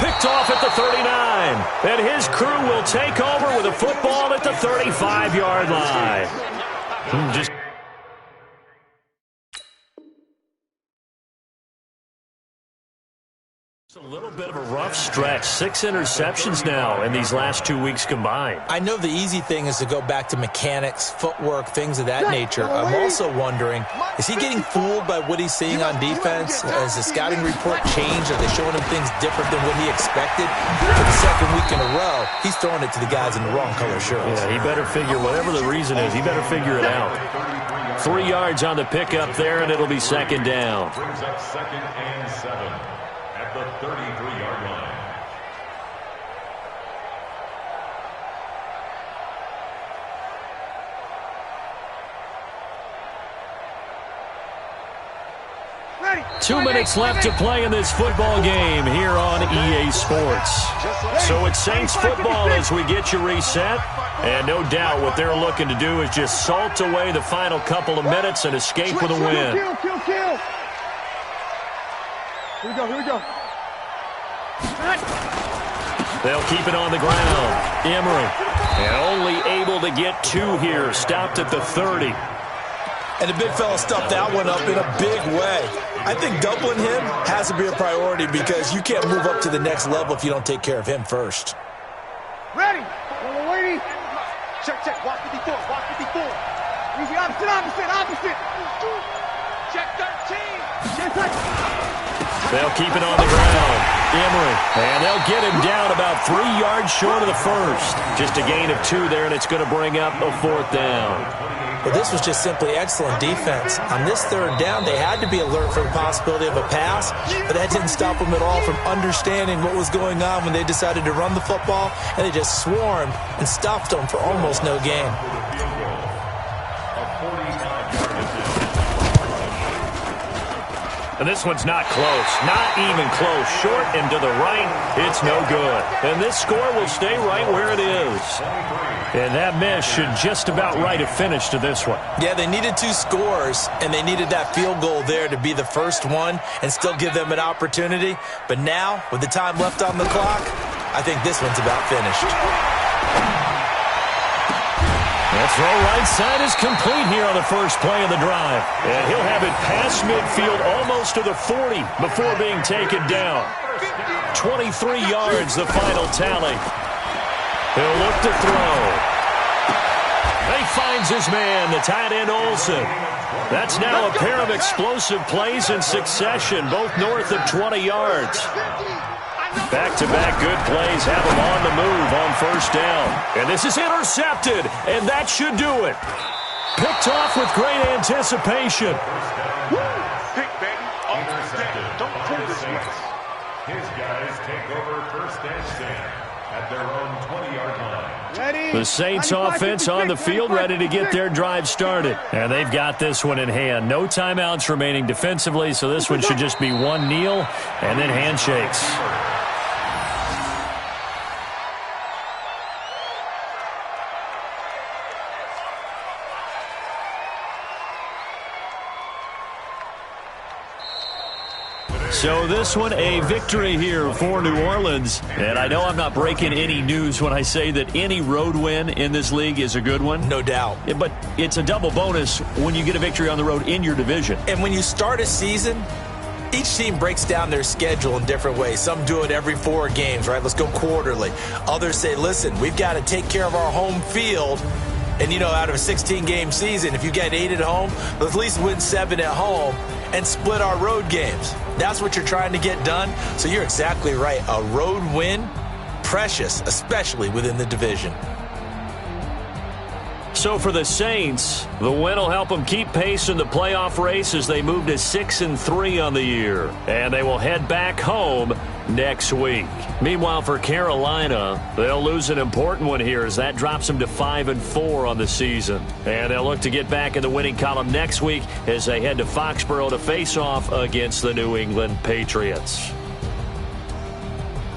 Picked off at the 39. And his crew will take over with a football at the 35-yard line. Just a little bit of a rough stretch. 6 interceptions now in these last 2 weeks combined. I know the easy thing is to go back to mechanics, footwork, things of that nature. I'm also wondering, is he getting fooled by what he's seeing on defense? Has the scouting report changed? Are they showing him things different than what he expected? For the second week in a row, he's throwing it to the guys in the wrong color shirts. Yeah, he better figure, whatever the reason is, he better figure it out. 3 yards on the pickup there, and it'll be 2nd down. Brings up 2nd and 7 at the 33-yard line. Ready. 2 minutes left to play in this football game here on EA Sports. So it's Saints football as we get you reset. And no doubt what they're looking to do is just salt away the final couple of minutes and escape with a win. Kill. Here we go. They'll keep it on the ground. Emery, and only able to get 2 here. Stopped at the 30. And the big fella stuffed that one up in a big way. I think doubling him has to be a priority because you can't move up to the next level if you don't take care of him first. Ready. Waiting. Check. Watch 54. Easy, opposite. Check 13. They'll keep it on the ground. Emery, and they'll get him down about 3 yards short of the first. Just a gain of 2 there, and it's going to bring up a 4th down. Well, this was just simply excellent defense. On this 3rd down, they had to be alert for the possibility of a pass, but that didn't stop them at all from understanding what was going on when they decided to run the football, and they just swarmed and stopped them for almost no gain. And this one's not close. Not even close. Short and to the right. It's no good. And this score will stay right where it is. And that miss should just about write a finish to this one. Yeah, they needed 2 scores, and they needed that field goal there to be the first one and still give them an opportunity. But now, with the time left on the clock, I think this one's about finished. That throw right side is complete here on the first play of the drive. And he'll have it past midfield almost to the 40 before being taken down. 23 yards, the final tally. He'll look to throw. He finds his man, the tight end Olsen. That's now a pair of explosive plays in succession, both north of 20 yards. Back-to-back good plays have him on the move on first down. And this is intercepted, and that should do it. Picked off with great anticipation. Pick, baby. Intercepted. Don't pull this way. His guys take over 1st and 10 at their own 20-yard line. Ready. The Saints offense on the field ready to get their drive started. And they've got this one in hand. No timeouts remaining defensively, so this one should just be one kneel and then handshakes. So this one, a victory here for New Orleans. And I know I'm not breaking any news when I say that any road win in this league is a good one. No doubt. But it's a double bonus when you get a victory on the road in your division. And when you start a season, each team breaks down their schedule in different ways. Some do it every 4 games, right? Let's go quarterly. Others say, listen, we've got to take care of our home field. And, you know, out of a 16-game season, if you get 8 at home, let's at least win 7 at home and split our road games. That's what you're trying to get done. So you're exactly right. A road win, precious, especially within the division. So for the Saints, the win will help them keep pace in the playoff race as they move to 6-3 on the year. And they will head back home next week. Meanwhile, for Carolina, they'll lose an important one here as that drops them to 5-4 on the season. And they'll look to get back in the winning column next week as they head to Foxborough to face off against the New England Patriots.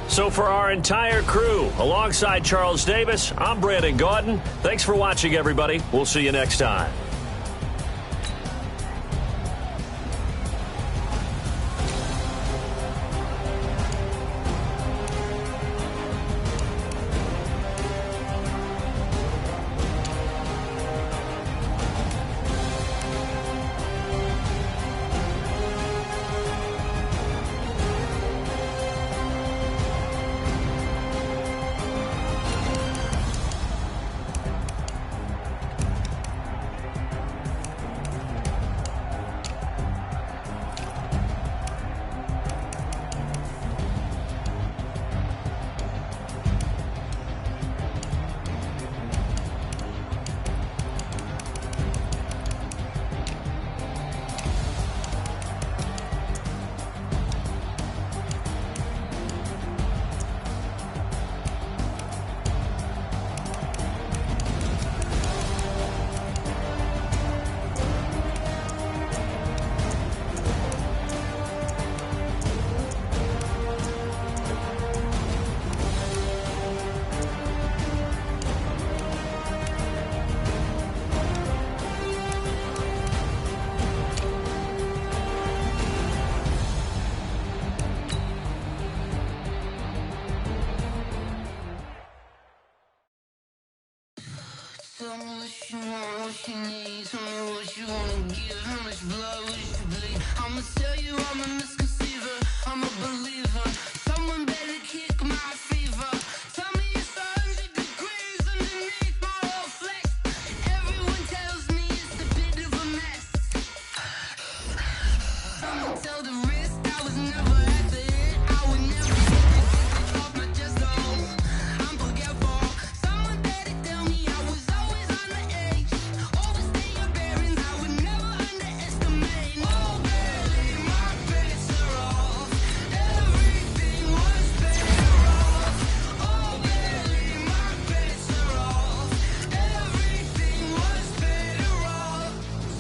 So for our entire crew, alongside Charles Davis, I'm Brandon Gaudin. Thanks for watching, everybody. We'll see you next time. Tell me what you want, what you need. Tell me what you wanna give. How much blood would you bleed? I'ma tell you I'm a misconceiver. I'm a believer. Someone better kick my fever. Tell me it's 100 degrees underneath my whole flesh. Everyone tells me it's a bit of a mess. Someone tell the risk I was never at the end. I would never get this off my chest. I'm forgetful. Someone better tell me I was always on the edge. Overstay your bearings. I would never underestimate. Oh, barely my bets are off. Everything was better off. Oh, barely my bets are off. Everything was better off.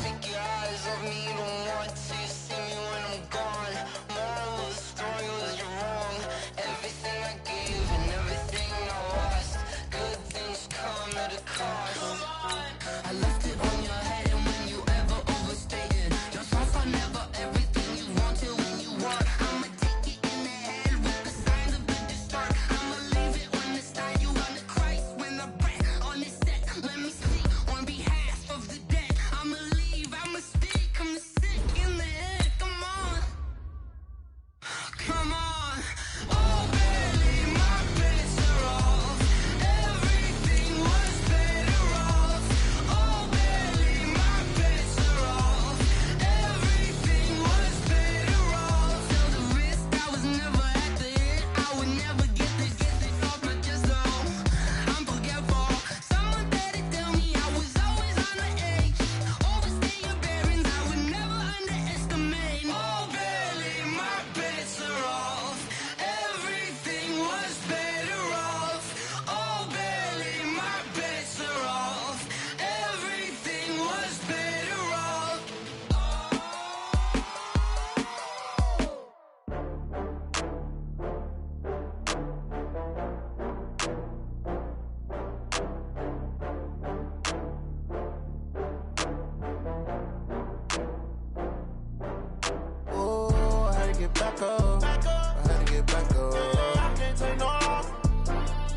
Take your eyes off me, you don't want to see me when I'm gone. Moral of the story was you're wrong. Everything I gave and everything I lost. Good things come at a cost. I left it on your head, and when you ever overstated, your songs are never everything you wanted when you want. I'ma take it in the head with the signs of the distort. I'ma leave it on the side. You on the Christ when the breath on the set. Let me speak on behalf of the dead. I'ma leave, I'ma speak. I'm the sick in the head. Come on, come on. Oh, barely my bets are off. Everything was better off. Oh, barely my bets are off. Everything was better off. Tell the risk I was never at the end. I would never get this off my chest. I'm forgetful. Someone better tell me I was always on the edge. Overstay your bearings. I would never underestimate. Oh, barely my bets are off. Everything was better off. Oh, barely my bets are off. Everything was better off. Oh, I had to get back up. I had to get back up. I can't take no loss.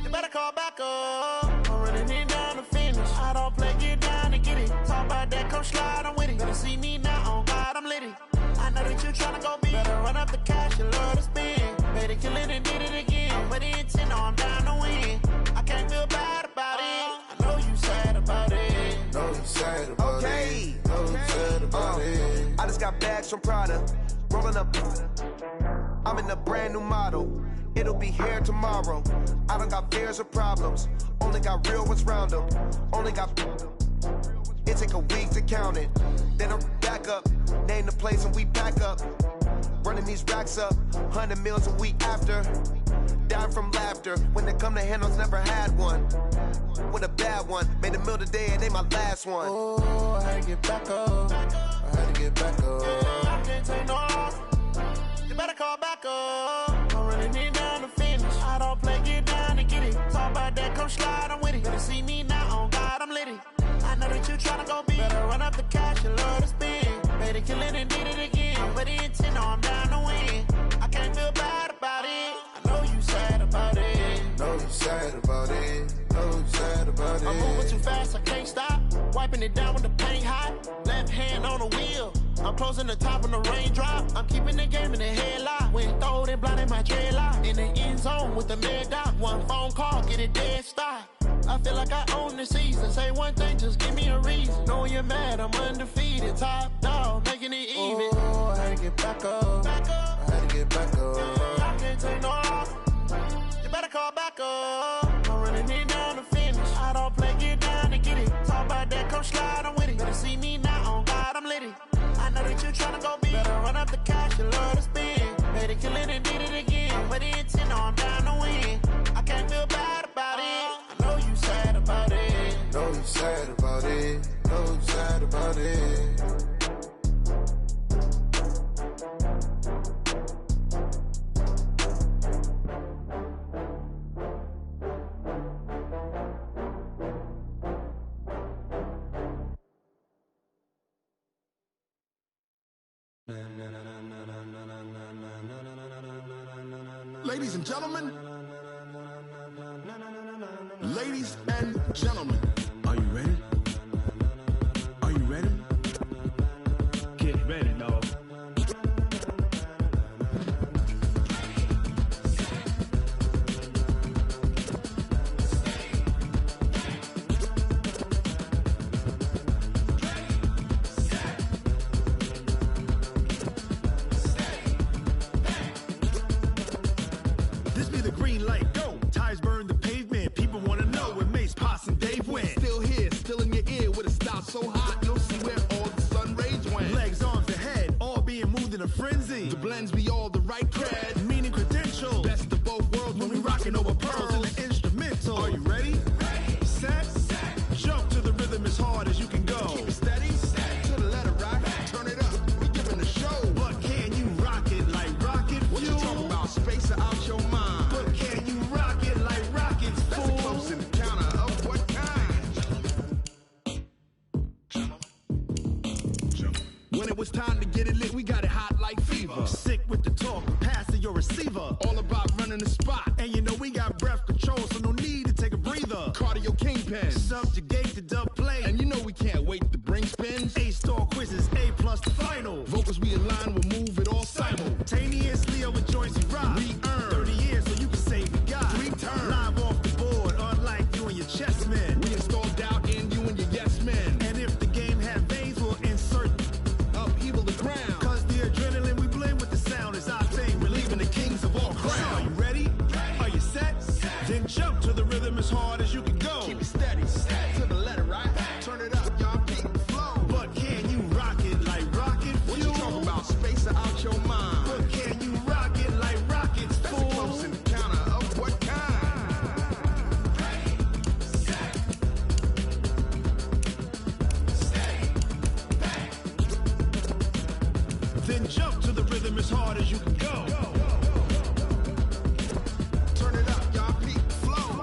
You better call back up. I'm running it down to finish. I don't play, get down to get it. Talk about that, come slide, I'm with it. Better see me now, on God, I'm litty. I know that you tryna go big. Better run up the cash, you love to spend. Better kill it and did it again. I'm with the intent, no, I'm down to win. I can't feel bad about it. I know you sad about it. Know you sad about Okay. it. Know you sad about it. I just got bags from Prada, rolling up. I'm in a brand new model. It'll be here tomorrow. I don't got fears or problems. Only got real ones round them. Only got It take a week to count it. Then I'm back up, name the place and we pack up. Running these racks up, 100 meals a week after. Dying from laughter, when they come to handles, never had one. With a bad one, made a meal today and they my last one. Oh, I had to get back up. I had to get back up. I can't take no loss. You better call back up. I'm running it down to finish. I don't play, get down and get it. Talk about that, come slide, I'm with it. Better see me now, on God, I'm litty. I know that you tryna go big. Better run up the cash and love to spend. Made a killing and did it again. But the intent, no, I'm down to win. I can't feel bad about it. I know you sad about it. Know you sad about it. Know you sad about it. I'm moving too fast, I can't stop. Wiping it down with the paint hot. Left hand on the wheel. I'm closing the top when the raindrop. I'm keeping the game in the headlock. When throwed and blinded my dreadlock. In the end zone with the mad dot. One phone call, get it dead stop. I feel like I own the season. Say one thing, just give me a reason. Knowing you're mad, I'm undefeated. Top dog, making it even. Oh, I had to get back up. I had to get back up. I can't take no loss. You better call back up. I'm running it down to finish. I don't play, get down to get it. Talk about that, come slide, I'm with it. Better see me now, on God, I'm litty. I know that you tryna go big. Better run up the cash, you love to spend. Made a killing and did it again. But the intent, no, I'm down to win. I can't feel bad about it. I know you sad about it. Know you sad about it. Know you sad about it. Ladies and gentlemen, ladies and gentlemen, are you ready? Are you ready? Get ready, dog. This be the green light, go. Tires burn the pavement. People want to know where Mace, Potts, and Dave went. Still here, still in your ear with a style so hot, you'll see where all the sun rays went. Legs, arms, and head, all being moved in a frenzy. The blends be all the right cred, meaning credentials. Best of both worlds when we rocking over pearls in the instrumental. Are you ready? Set, jump to the rhythm as hard as you can go. Keep it steady, to the letter rock, turn it up, we giving the show. But can you rock it like rocket fuel? What you talking about, space out your mind? But can you rock it like rockets, fool? That's a close encounter of what kind? When it was time to get it lit, we got it hot like fever. Sick with the talk, passing your receiver. All about running the spot. And you know we got breath control, so no need to take a breather. Cardio kingpin, subjugate the dub play. And you know we can't wait to bring spins. A-star quizzes, A+ the final. Vocals we align, we'll move it all simultaneously over joints we rock. We earn 30 years, so you can say we got 3 turns. Live off the board, unlike you and your chess men. We install doubt in you and your yes men. And if the game had veins, we'll insert upheaval the ground. Cause the adrenaline we blend with the sound is our thing. We're leaving the kings of all crowns. So are you ready? Are you set? Then jump to the rhythm as hard as you can go. Keep it steady, to the letter right. Turn it up, y'all keep the flow. But can you rock it like rocket fuel? What you talking about, space out your mind? But can you rock it like rockets, fool? That's a close encounter of what kind? Then jump to the rhythm as hard as you can go. Turn it up, y'all peak flow.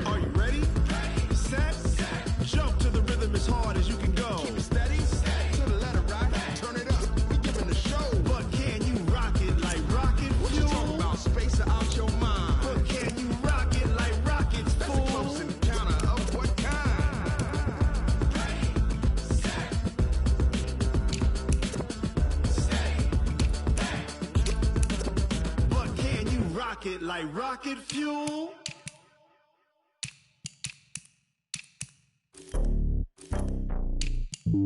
Are you ready? Set, jump to the rhythm as hard as you can go. Keep it steady, to the letter right. Turn it up, we giving the show. But can you rock it like rocket fuel? What you talking about, space out your mind? But can you rock it like rockets, fool? That's a close encounter of what kind? But can you rock it like rocket fuel? It's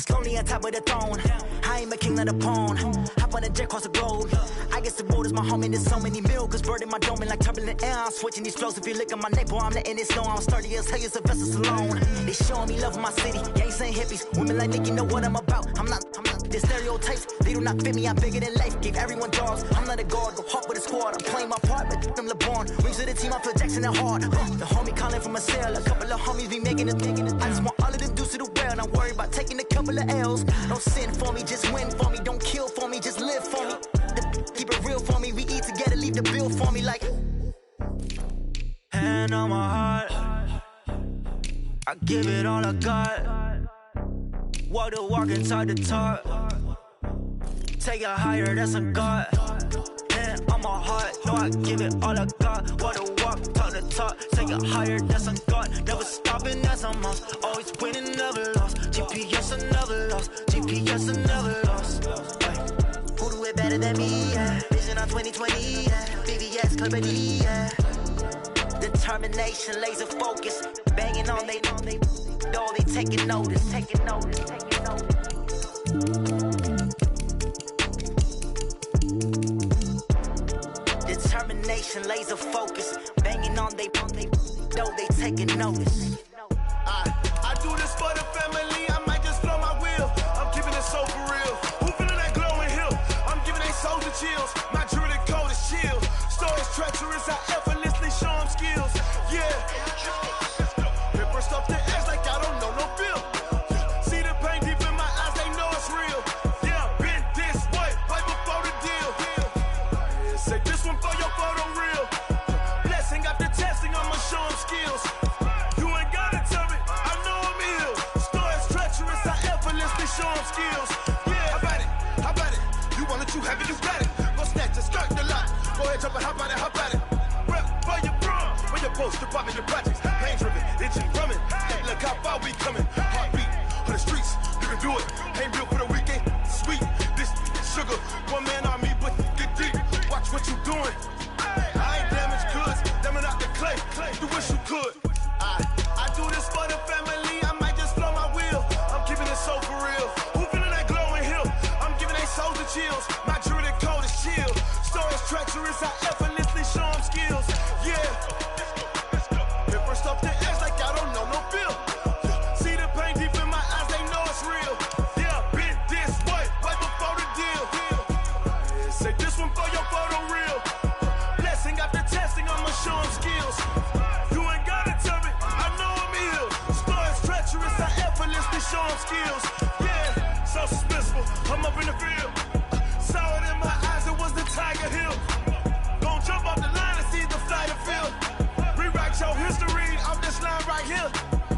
lonely on top of the throne. I ain't a king of the pawn. Hop on a jet across the globe. I guess the road is my home and there's so many milkers. Bird in my dome and like turbulent air. I'm switching these flows. If you look at my neck, boy, I'm letting it snow. I'm sturdy as hell, a vessel alone. They showing me love in my city. Gangs ain't hippies. Women like Nicky know what I'm about. I'm not. The stereotypes, they do not fit me. I'm bigger than life. Give everyone dogs. I'm not a guard. Go hard with a squad. I'm playing my part, but them LeBron. Rings to the team, I feel Jackson and hard. The homie calling from a cell. A couple of homies be making it. I just want all of them dudes to the well. Not worry about taking a couple of L's. Don't sin for me, just win for me. Don't kill for me, just live for me. Keep it real for me. We eat together, leave the bill for me like. Hand on my heart, I give it all I got. Walk the walk inside the talk. Take it higher, that's a God. Hand on my heart, no, I give it all I got. Walk the walk, talk the talk. Take it higher, that's a God. Never stopping, that's a must. Always winning, never lost. GPS, I never lost. GPS, I never lost. Who do it better than me? Yeah. Vision on 2020, yeah. BBS, Clarity, yeah. Determination, laser focus. Banging on they know they taking notice. Determination, laser focus. Banging on they know they taking notice. I do this for the family. I might just blow my wheel. I'm keeping it so for real. Who feeling that glowing hill? I'm giving they soldier chills. My jewelry code is chill. Stories treacherous. I effortlessly show them skills. Yeah. Paper stuff to edge like I don't know no feel. See the pain deep in my eyes. They know it's real. Yeah, been this way before the deal. Say this one for your photo real. Blessing after testing. I'ma show them skills. Show them skills. Yeah, how about it? You want it, you have it, you got it. Go snatch it, start the lot. Go ahead, jump it, hop on it. Rep for your prom, for your post, department, your projects. Pain driven, itching, drumming. Hey, look how far we coming. Heartbeat on the streets, you can do it. Ain't built for the weekend, sweet. This sugar, one man army, but get deep. Watch what you doing. I ain't damaged goods, damn out the clay. You wish you could. I do this for the family. I might just blow my wheel. I'm keeping it so for real. Who feeling that glowing hill? I'm giving they soldier chills. My jewelry code is chill. Stories treacherous. I effortlessly show them skills. Yeah. Paper stuff to edge like I don't know no feel. See the pain deep in my eyes. They know it's real. Yeah, been this way before the deal. Say this one for your photo real. Blessing after testing. I'ma show them skills. You ain't gotta tell me. I know I'm ill. Stories treacherous. I effortlessly show them skills. Yeah, so suspenseful. I'm up in the field. Saw it in my eyes. It was the Tiger Hill. Gon' jump off the line and see the flight of field. Rewrite your history off this line right here.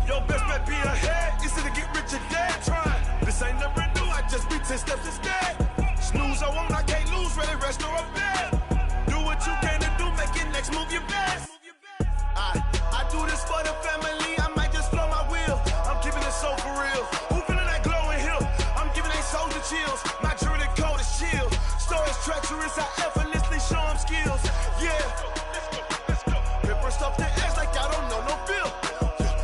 Your best bet be ahead. It's to get rich or dead trying. This ain't never new. I just be 10 steps instead. Snooze, I won't. I can't lose. Ready, rest, or a bed. Do what you can to do. Make it next move your best. I do this for the family. I might just blow my wheel. I'm keeping it so for real. Who feeling that glowing hill? I'm giving they soldier chills. My jewelry code is chill. Stories treacherous. I effortlessly show them skills. Yeah. Paper stuff to edge like I don't know no feel.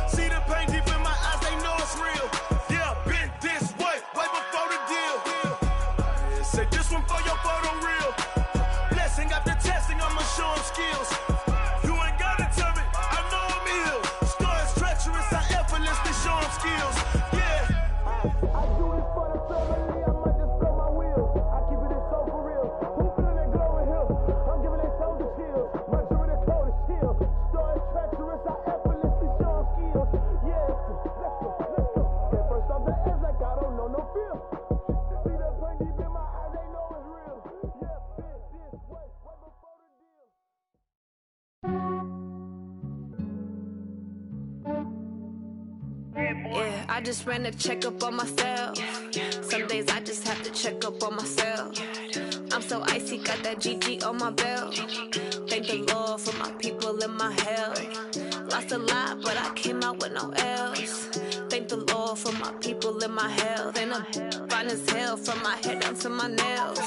See the pain deep in my eyes. They know it's real. Yeah, been this way before the deal. Say this one for your photo real. Blessing after testing. I'ma show them skills. You ain't gotta tell me. I know I'm ill. Stories treacherous. I effortlessly show them skills. Yeah. I do it for the family. I might just blow my wheel. I keep it so for real. Who feeling that glowing hill? I'm giving they soldier chills. My jewelry code is chill. Stories treacherous. I effortlessly show them skills. Yeah. Let's go. Get first off the edge like I don't know no feel. See that pain deep in my eyes. They know it's real. Yeah. This way before the deal. Yeah, I just ran a checkup on myself. Some days I just have to check up on myself. I'm so icy, got that GG on my belt. Thank the Lord for my people and my health. Lost a lot, but I came out with no else. Thank Thank the Lord for my people in my health. And I'm fine as hell from my head down to my nails.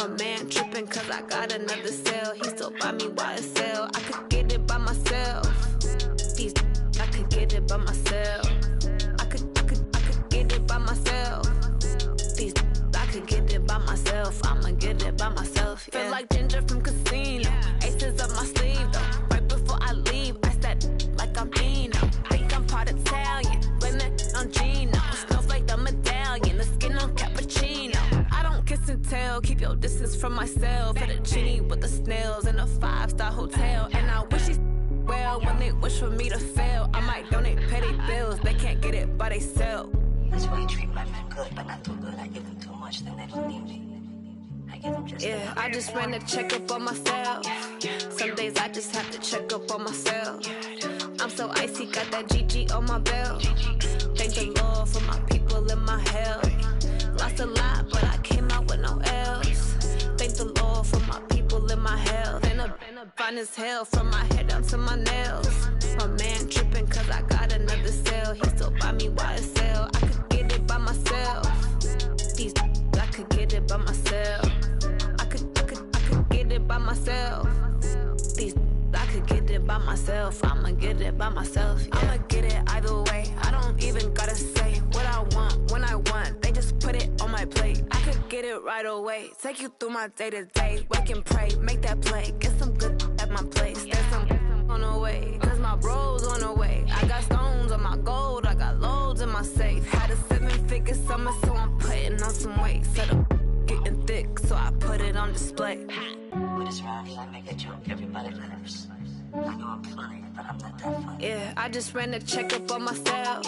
My man tripping cause I got another cell. He still buy me YSL. I could get it by myself. These I could get it by myself. I could get it by myself. These I could get it by myself. I'ma get it by myself. Yeah. Feel like Ginger from Casino. Aces up my sleeve though. Right before I leave, I said like I'm Dino. Think I'm part Italian. Blame it on Gino. Smells like the medallion. The skin on cappuccino. I don't kiss and tell. Keep your distance from myself. At a genie with the snails in a 5-star hotel. And I wish he's well when they wish for me to fail. I might donate petty bills. They can't get it by they sell. That's why you treat my men good, but not too good. I give them too much, then they don't need me. I give them just yeah, I just ran a checkup on myself. Some days I just have to check up on myself. I'm so icy, got that GG on my belt. Thank the Lord for my people in my health. Lost a lot, but I came out with no L's. Thank the Lord for my people in my health. And I'm fine as hell from my head down to my nails. My man tripping cause I got another cell. He still buy me YSL. I could get it by myself. These I could get it by myself. I could get it by myself. These I could get it by myself. I'ma get it by myself. Yeah. I'ma get it either way. I don't even gotta say what I want when I want. They just put it on my plate. I could get it right away. Take you through my day to day. Wake and pray, make that play. Get some good at my place. There's some on the way. Cause my bro's on the way. I got stones on my gold. I got loads in my safe. Had a 7-figure summer, so I'm putting on some weight. Set up getting thick, so I put it on display. With this round, I make a joke. Everybody laughs. I know I'm funny, but I'm not that funny. Yeah, I just ran a checkup on myself.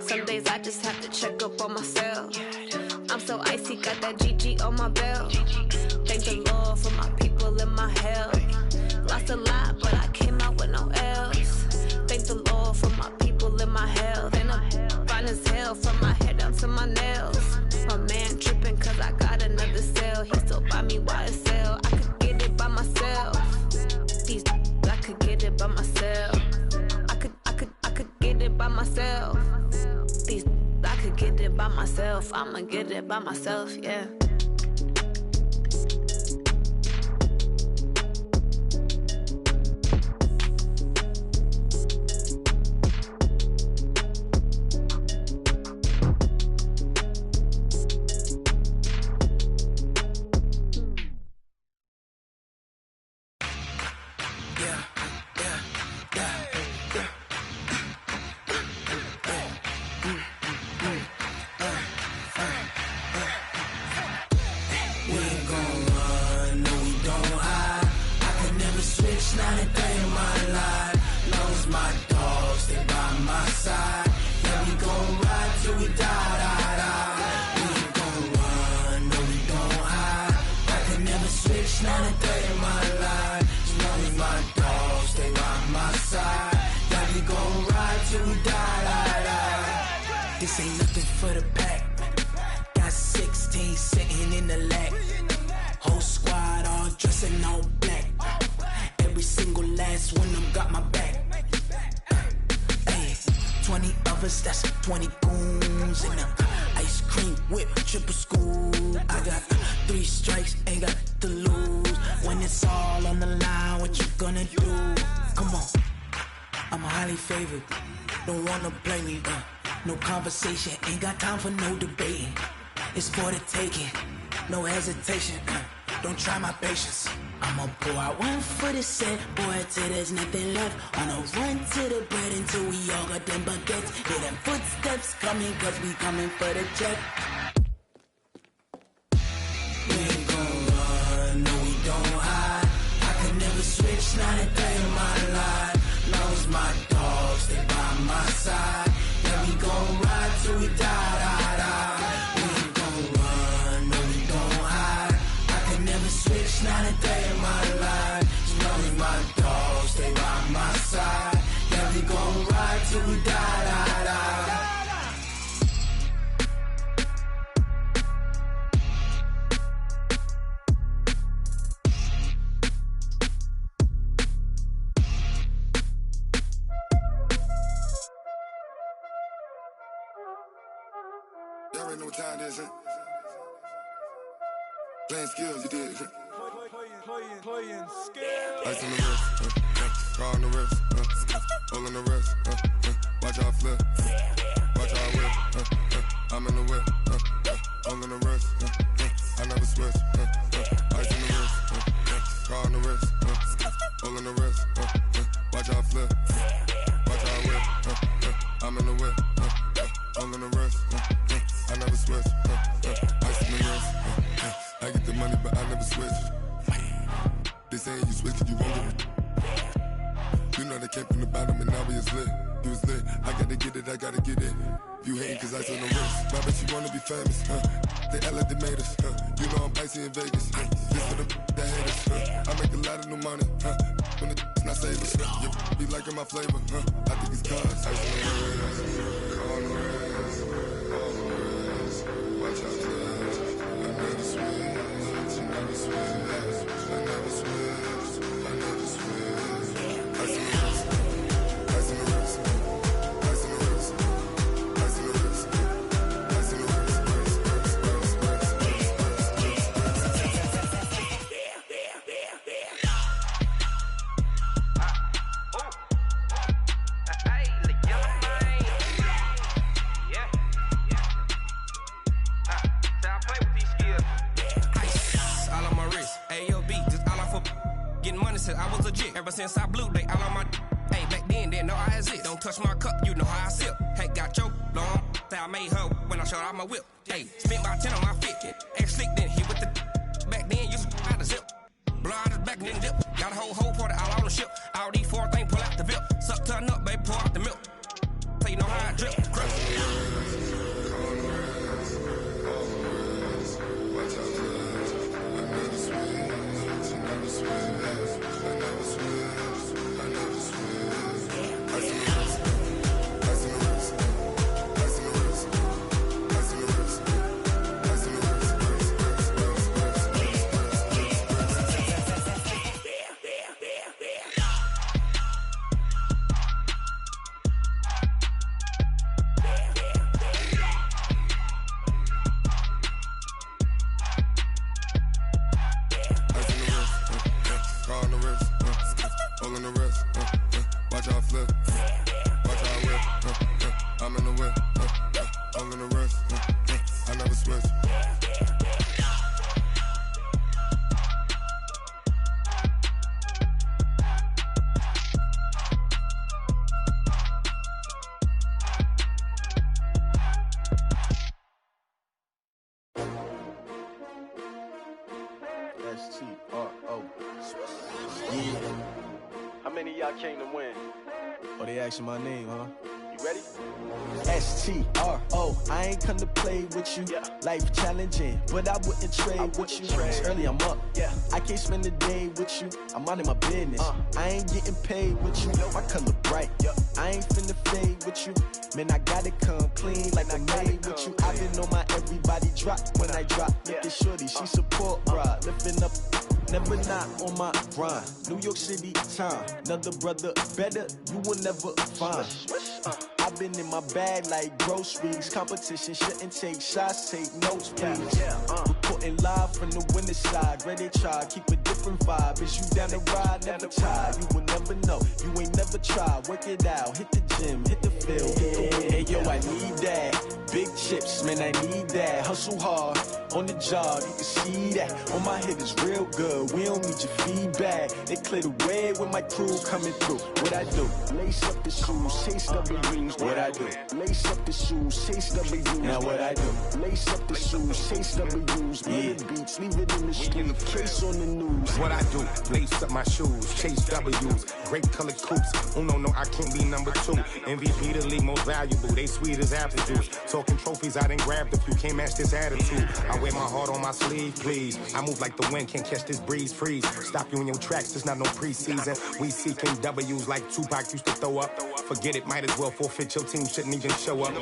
Some days I just have to check up on myself. I'm so icy, got that GG on my belt. Thank the Lord for my people in my health. Lost a lot, but I came out with no L's. Thank the Lord for my people in my health. And I'm fine as hell from my head down to my nails. My man tripping cause I got another cell. He still buy me YSL. I could get it by myself. These I could get it by myself. I could get it by myself. These I could get it by myself. I'ma get it by myself, yeah. This ain't nothing for the pack. Got 16 sitting in the lap. Whole squad all dressing all black. Every single last one of them got my back. Hey, 20 of us, that's 20 goons in the ice cream whip, triple scoop. I got 3 strikes, ain't got to lose. When it's all on the line, what you gonna do? Come on, I'm highly favored. Don't wanna play me, no conversation, ain't got time for no debating. It's for the taking, no hesitation. Don't try my patience. I'ma pour out one for the set, boy, till there's nothing left. On a run to the bread until we all got them baguettes. Hear them footsteps coming, cause we coming for the check. We ain't gon' run, no we don't hide. I could never switch, not a day in my life. Long as my dogs stay by my side. Yeah, we gon' ride till we die. We ain't gon' run, no we don't hide. I could never switch, not a day in my life. As long as my dogs stay by my side. Yeah, we gon' ride till we die. Y'all already know what time it is, huh? Playing skills, you did. Playing skills. Ice on the wrist, car on the wrist, all on the wrist, watch how I flip, watch how I whip, I'm in the whip, all on the wrist, I never switch, ice on the wrist, car on the wrist, all on the wrist, watch how I flip, watch how I whip, I'm in the whip, all on the wrist, I never switch, ice on the wrist, I get the money but I never switch. They saying you switch it, you won't get it. You know they came from the bottom and now we is lit. You was lit, I gotta get it, I gotta get it. You hating cause ice on the wrist. Why bet you wanna be famous, They act like they made us, You know I'm icy in Vegas, This for the that hate us, I make a lot of new money, When the not save us, You be liking my flavor, I think it's cause ice on the wrist, on the wrist, on the wrist. Watch out, cause I never switch, I never switch. I never switch, I never switch. Ice on the wrist, ice on the wrist, ice on the wrist, ice on the wrist, ice on the I was legit. Ever since I blew, they all on my hey, back then, didn't know I had it. Don't touch my cup, you know how I sip. Hey, got your long, say I made her when I showed out my whip. Hey, spent about 10 on my fit. Ex slick, then hit with the back then, used to out the zip. Blow out his back, then dip. Got a whole party all on the ship. All these 4 things, pull out the VIP. Suck, turn up, baby, pour out the milk. So you know how I drip. Crush. Came to win. Oh, they asking my name, huh? You ready? S-T-R-O, I ain't come to play with you. Life challenging, but I wouldn't trade with you. It's early, I'm up. I can't spend the day with you. I'm minding my business. I ain't getting paid with you. My color bright. I ain't finna fade with you. Man, I gotta come clean like I made with you. I've been on my everybody drop when I drop. Look at shorty, she support, bruh. Lifting up. Never not on my grind. New York City time. Another brother better, you will never find. I've been in my bag like groceries. Competition shouldn't take shots, take notes, please. Reporting live from the winner's side. Ready to try, keep a different vibe. Is you down the ride, never tired. You will never know, you ain't never tried. Work it out, hit the gym, hit the field, hit the win. Hey yo, I need that. Big chips, man, I need that. Hustle hard, on the job, you can see that. On my hit is real good, we don't need your feedback. They clear the way when my crew coming through. What I do? Lace up the shoes, chase W's. What I do? Lace up the shoes, chase W's. Now what I do? Lace up the shoes, chase W's. Murder beats, leave it in the street, case on the news. What I do? Lace up my shoes, chase W's. Great colored coops. Oh no, I can't be number 2. MVP the league most valuable. They sweet as apple juice. Talk talking trophies, I done grabbed a few. Can't match this attitude. I wear my heart on my sleeve, please. I move like the wind, can't catch this breeze, freeze. Stop you in your tracks, there's not no preseason. We seeking W's like Tupac used to throw up. Forget it, might as well forfeit, your team shouldn't even show up.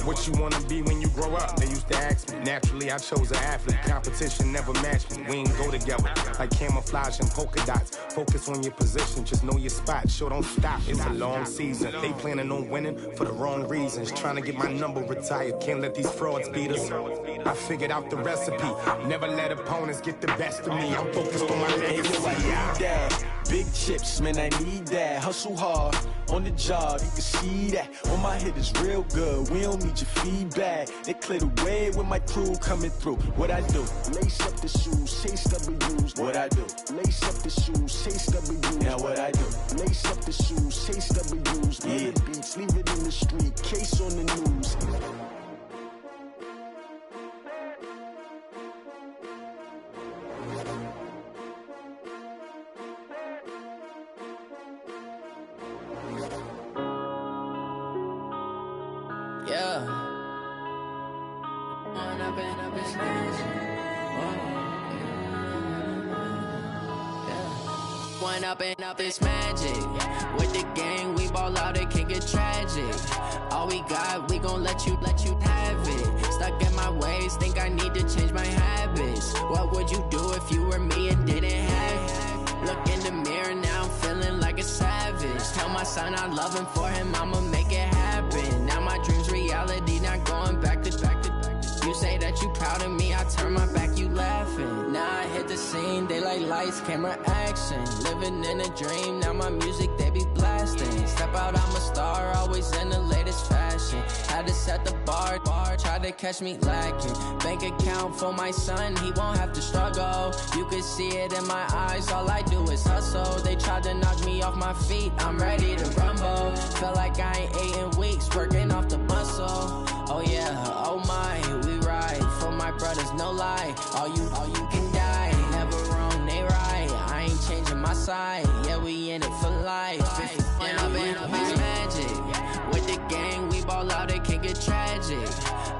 What you wanna be when you grow up? They used to ask me. Naturally, I chose an athlete. Competition never matched me. We ain't go together like camouflage and polka dots. Focus on your position, just know your spot. Sure, don't stop, it's a long season. They planning on winning for the wrong reasons. Trying to get my number retired, can't let these frauds beat us. I figured out the recipe. Never let opponents get the best of me. I'm focused on my legacy. Big chips, man, I need that. Hustle hard on the job, you can see that. On my head is real good, we don't need your feedback. They clear the way with my crew coming through. What I do? Lace up the shoes, chase W's. What I do? Lace up the shoes, chase W's. Now what I do? Lace up the shoes, chase W's. Yeah. The beats, leave it in the street, case on the news. Up this magic. With the gang, we ball out, it can get tragic. All we got, we gon' let you have it. Stuck in my ways, think I need to change my habits. What would you do if you were me and didn't have it? Look in the mirror, now I'm feeling like a savage. Tell my son I love him, for him I'ma make it happen. Now my dream's reality, not going back to. You say that you proud of me, I turn my back, you laughing. Now I hit the scene, they like lights, camera, action. Living in a dream, now my music, they be blasting. Step out, I'm a star, always in the latest fashion. Had to set the bar, try to catch me lacking. Bank account for my son, he won't have to struggle. You can see it in my eyes, all I do is hustle. They tried to knock me off my feet, I'm ready to rumble. Felt like I ain't ate in weeks, working off the muscle. Oh yeah, oh my, we ride for my brothers, no lie. All you can die, never wrong, they right. I ain't changing my side, yeah, we in it for life. When I've been up is magic. With the gang, we ball out, it can get tragic.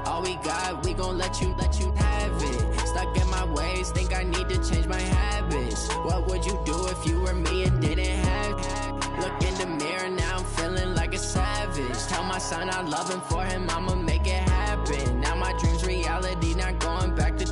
All we got, we gon' let you have it. Stuck in my ways, think I need to change my habits. What would you do if you were me and didn't have it? Look in the mirror, now I'm feeling like a savage. Tell my son I love him, for him I'ma make it happen. Now my dream's reality, not going back to.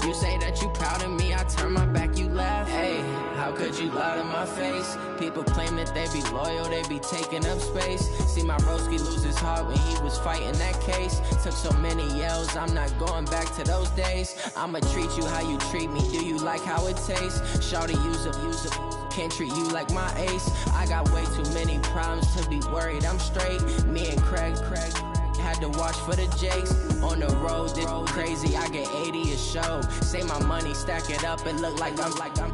You say that you proud of me, I turn my back, you laugh. Hey, how could you lie to my face? People claim that they be loyal, they be taking up space. See my broski lose his heart when he was fighting that case. Took so many yells, I'm not going back to those days. I'ma treat you how you treat me, do you like how it tastes? Shawty, use it. Can't treat you like my ace. I got way too many problems to be worried, I'm straight. Me and Craig had to watch for the Jakes. On the road, this crazy, I get 80 a show. Say my money, stack it up, it look like I'm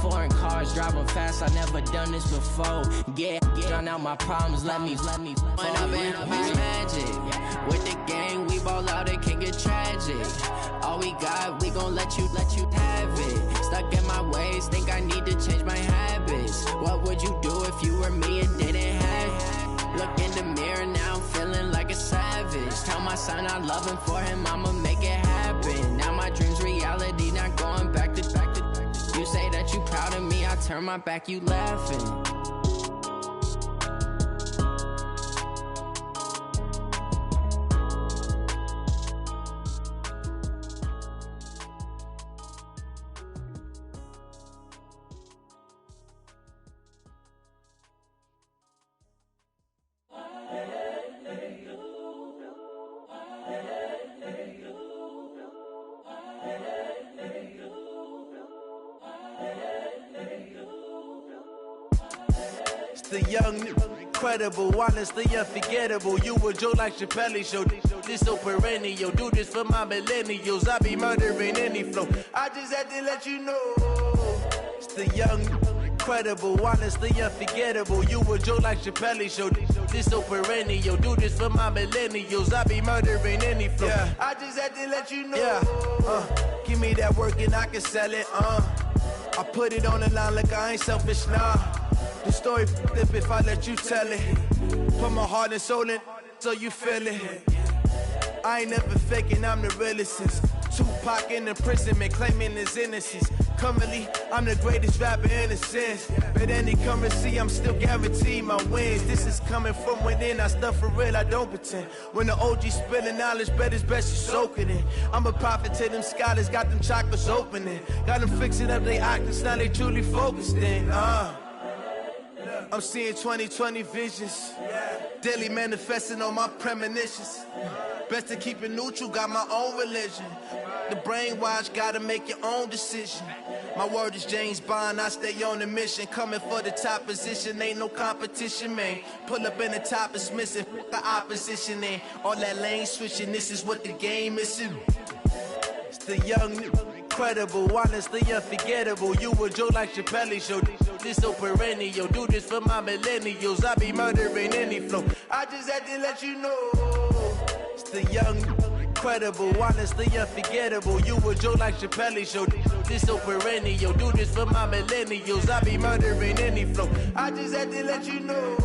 foreign cars, driving fast, I never done this before. Yeah, drown out my problems, let me When I've been up is magic. With the gang, we ball out, it can get tragic. All we got, we gon' let you have it. Stuck in my ways, think I need to change my habits. What would you do if you were me and didn't have it? Look in the mirror, now I'm feeling like a savage. Tell my son I love him, for him I'ma make it happen. Now my dream's reality, not going back to. You say that you proud of me, I turn my back, you laughing. The young, incredible, honestly unforgettable. You a Joe like Chappelle show. This so perennial. Do this for my millennials. I be murdering any flow. I just had to let you know. It's the young, incredible, honestly unforgettable. You a Joe like Chappelle show. This so perennial. Do this for my millennials. I be murdering any flow. Yeah. I just had to let you know. Yeah. Give me that work and I can sell it. I put it on the line like I ain't selfish, nah. The story flip if I let you tell it. Put my heart and soul in so you feel it. I ain't never faking, I'm the realest since Tupac in imprisonment, claiming his innocence. Currently, I'm the greatest rapper in a sense. But any currency, I'm still guaranteed my wins. This is coming from within, I stuff for real, I don't pretend. When the OG spilling knowledge, bet it's best you soak it in. I'm a prophet to them scholars, got them chakras opening. Got them fixing up their octaves, now they truly focused in. I'm seeing 2020 visions. Daily manifesting on my premonitions. Best to keep it neutral, got my own religion. The brainwash, gotta make your own decision. My word is James Bond, I stay on the mission. Coming for the top position, ain't no competition, man. Pull up in the top is missing, the opposition in. All that lane switching, this is what the game is. It's the young, incredible, honestly unforgettable. You a joke like Chappelle show. This so perennial, do this for my millennials. I be murdering any flow. I just had to let you know. It's the young, incredible, honestly unforgettable. You a joke like Chappelle show. This so perennial, do this for my millennials. I be murdering any flow. I just had to let you know.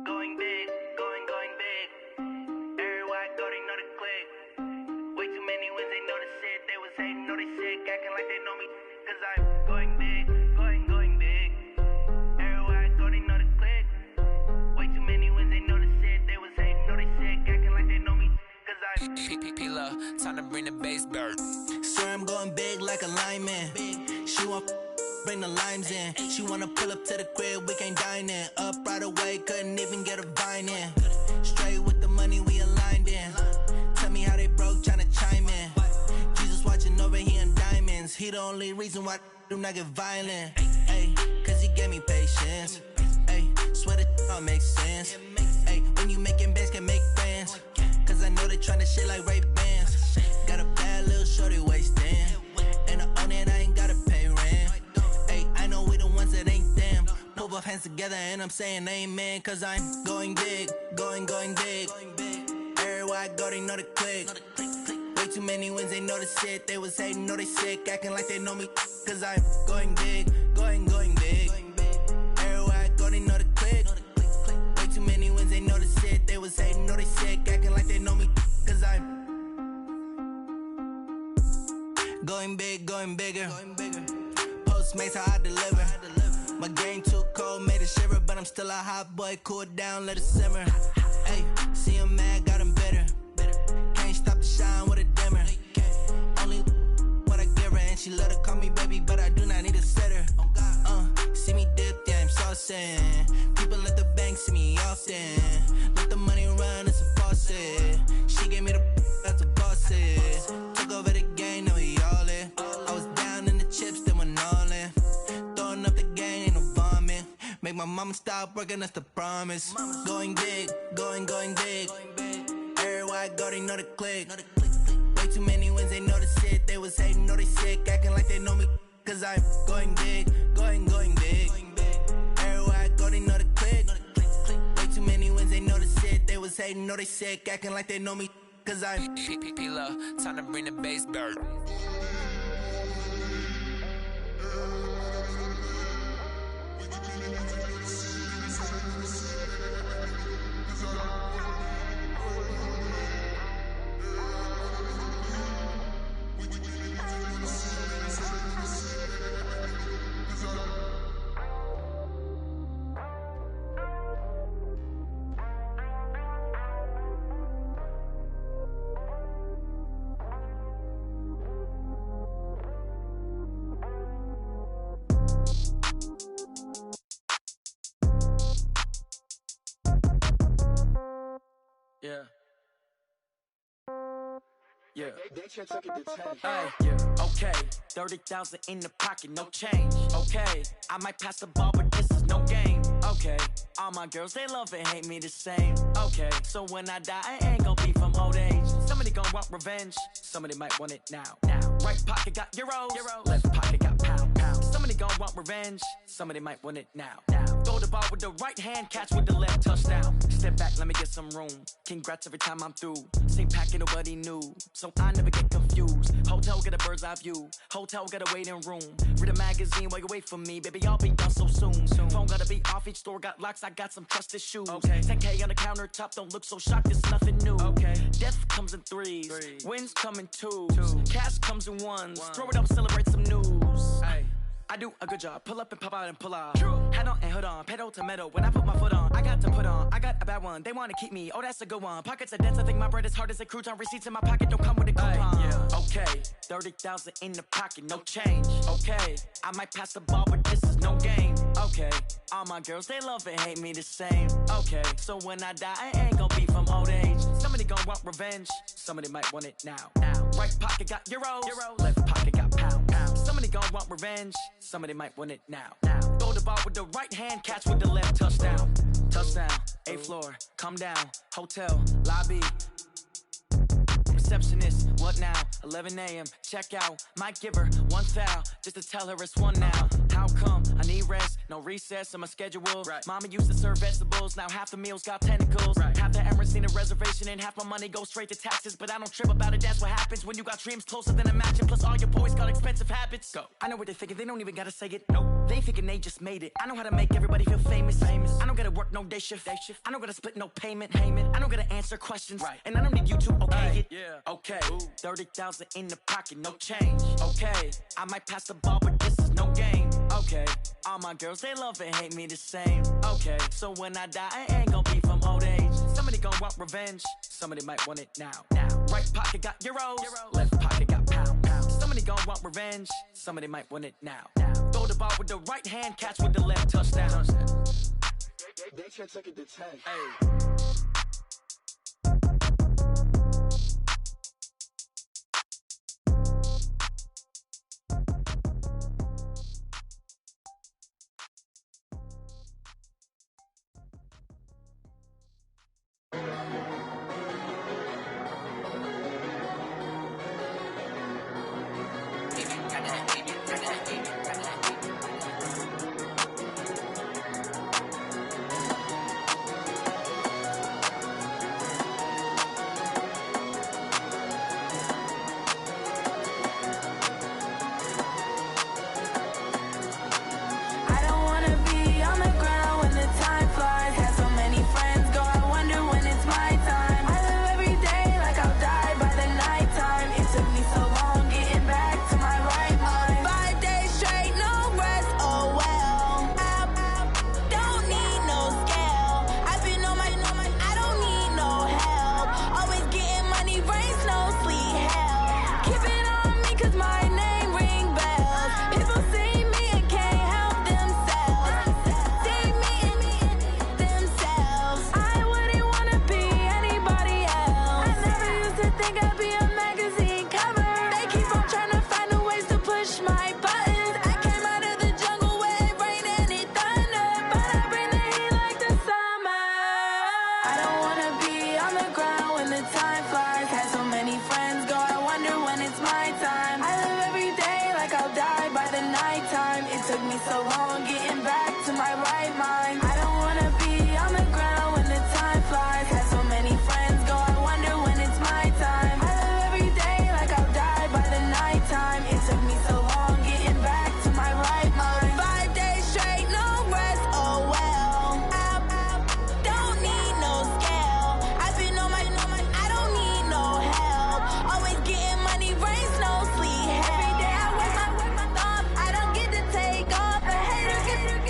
Going big, going big. Everywhere I go, they know the click. Way too many wins, they know the shit. They was hating, know they sick, acting like they know me. Cause I'm going big, going big. Everywhere I go, they know the click. Way too many wins, they know the shit. They was hating, know they sick, acting like they know me. Cause I'm P-P-P-Love, time to bring the bass bird. Swear I'm going big like a lineman. She want bring the limes in. She wanna pull up to the crib, we can't dine in. Up right away, couldn't even get a vine in. Straight with the money we aligned in. Tell me how they broke, tryna chime in. Jesus watching over here in diamonds. He the only reason why I do not get violent. Ay, cause he gave me patience. Ay, swear that all makes sense. Ay, when you making bands, can make friends. Cause I know they tryna shit like Ray-Bans. Got a bad little shorty wasting. And I own it, I ain't gotta pay rent. I know we the ones that ain't them. Pull both hands together and I'm saying amen. Cause I'm going big, going big. Everywhere I go, they know the click. Way too many wins, they know the shit. They was hating, know they sick, acting like they know me. Cause I'm going big, going big. Everywhere I go, they know the click. Way too many wins, they know the shit. They was hating, know they sick, acting like they know me. Cause I'm going big, going bigger. Postmates how I deliver. My game too cold, made it shiver, but I'm still a hot boy. Cool it down, let it simmer. Hey, see him mad, got him bitter. Can't stop the shine with a dimmer. Only what I give her, and she let her call me baby, but I do not need a sitter. See me dip, yeah, I'm saucing. People at the bank see me often. Let the money run, it's a faucet. She gave me the that's a faucet. Took over the game, now we all in. I was down in the chips, then went all in. Throwing up the game, ain't no vomit. Make my mama stop working, that's the promise. Going big, going big. Everywhere I go, they know the click. Way too many wins, they know the shit. They was hating, know they sick, acting like they know me. Cause I'm going big, going big. Everywhere I go, they know the click. Way too many wins, they know the shit. They was hating, know they sick, acting like they know me. Cause I'm P-P-P-Love, time to bring the bass bird. Yeah. Hey, yeah. Okay, 30,000 in the pocket, no change. Okay, I might pass the ball, but this is no game. Okay, all my girls, they love and hate me the same. Okay, so when I die, I ain't gon' be from old age. Somebody gon' want revenge, somebody might want it now. Right pocket got euros, left pocket got pound. Somebody revenge, somebody might want it now. Throw the ball with the right hand, catch with the left, touchdown. Step back, let me get some room. Congrats every time I'm through. Same packet, nobody knew, so I never get confused. Hotel, get a bird's eye view. Hotel, get a waiting room. Read a magazine while you wait for me, baby, I'll be done so soon. Phone gotta be off, each store got locks, I got some trusted shoes. 10K on the countertop, don't look so shocked, it's nothing new. Death comes in threes, wins come in twos, cash comes in ones. Throw it up, celebrate some news. I do a good job, pull up and pop out and pull out. Head on and hood on, pedal to metal. When I put my foot on, I got to put on. I got a bad one, they wanna keep me, oh that's a good one. Pockets are dense, I think my bread is hard as a crouton. Receipts in my pocket don't come with a coupon. Okay, 30,000 in the pocket, no change. Okay, I might pass the ball, but this is no game. Okay, all my girls, they love and hate me the same. Okay, so when I die, I ain't gonna be from old age. Somebody gon' want revenge, somebody might want it now. Right pocket got euros, left pocket got pounds. Somebody gon' want revenge, somebody might want it now. Throw the ball with the right hand, catch with the left, touchdown. Touchdown, 8th floor, come down, hotel, lobby. Receptionist, what now? 11 a.m. check out. Might give her one foul just to tell her it's one now. How come? I need rest, no recess in my schedule. Mama used to serve vegetables, now half the meals got tentacles. Half the Emirates need a reservation and half my money goes straight to taxes. But I don't trip about it, that's what happens when you got dreams closer than a mansion. Plus all your boys got expensive habits. Go. I know what they're thinking, they don't even gotta say it. Nope. They thinking they just made it. I know how to make everybody feel famous. I don't gotta work no day shift. I don't gotta split no payment. I don't gotta answer questions. And I don't need you to okay it. Okay, 30,000 in the pocket, no change. Okay, I might pass the ball, but this is no game. Okay, all my girls, they love and hate me the same. Okay, so when I die, I ain't gonna be from old age. Somebody gon' want revenge, somebody might want it now. Right pocket got euros, left pocket got pounds. Somebody gon' want revenge, somebody might want it now. Throw the ball with the right hand, catch with the left, touchdown. They can't take it to 10. Every day I work my thumb, I don't get to take off. A hater get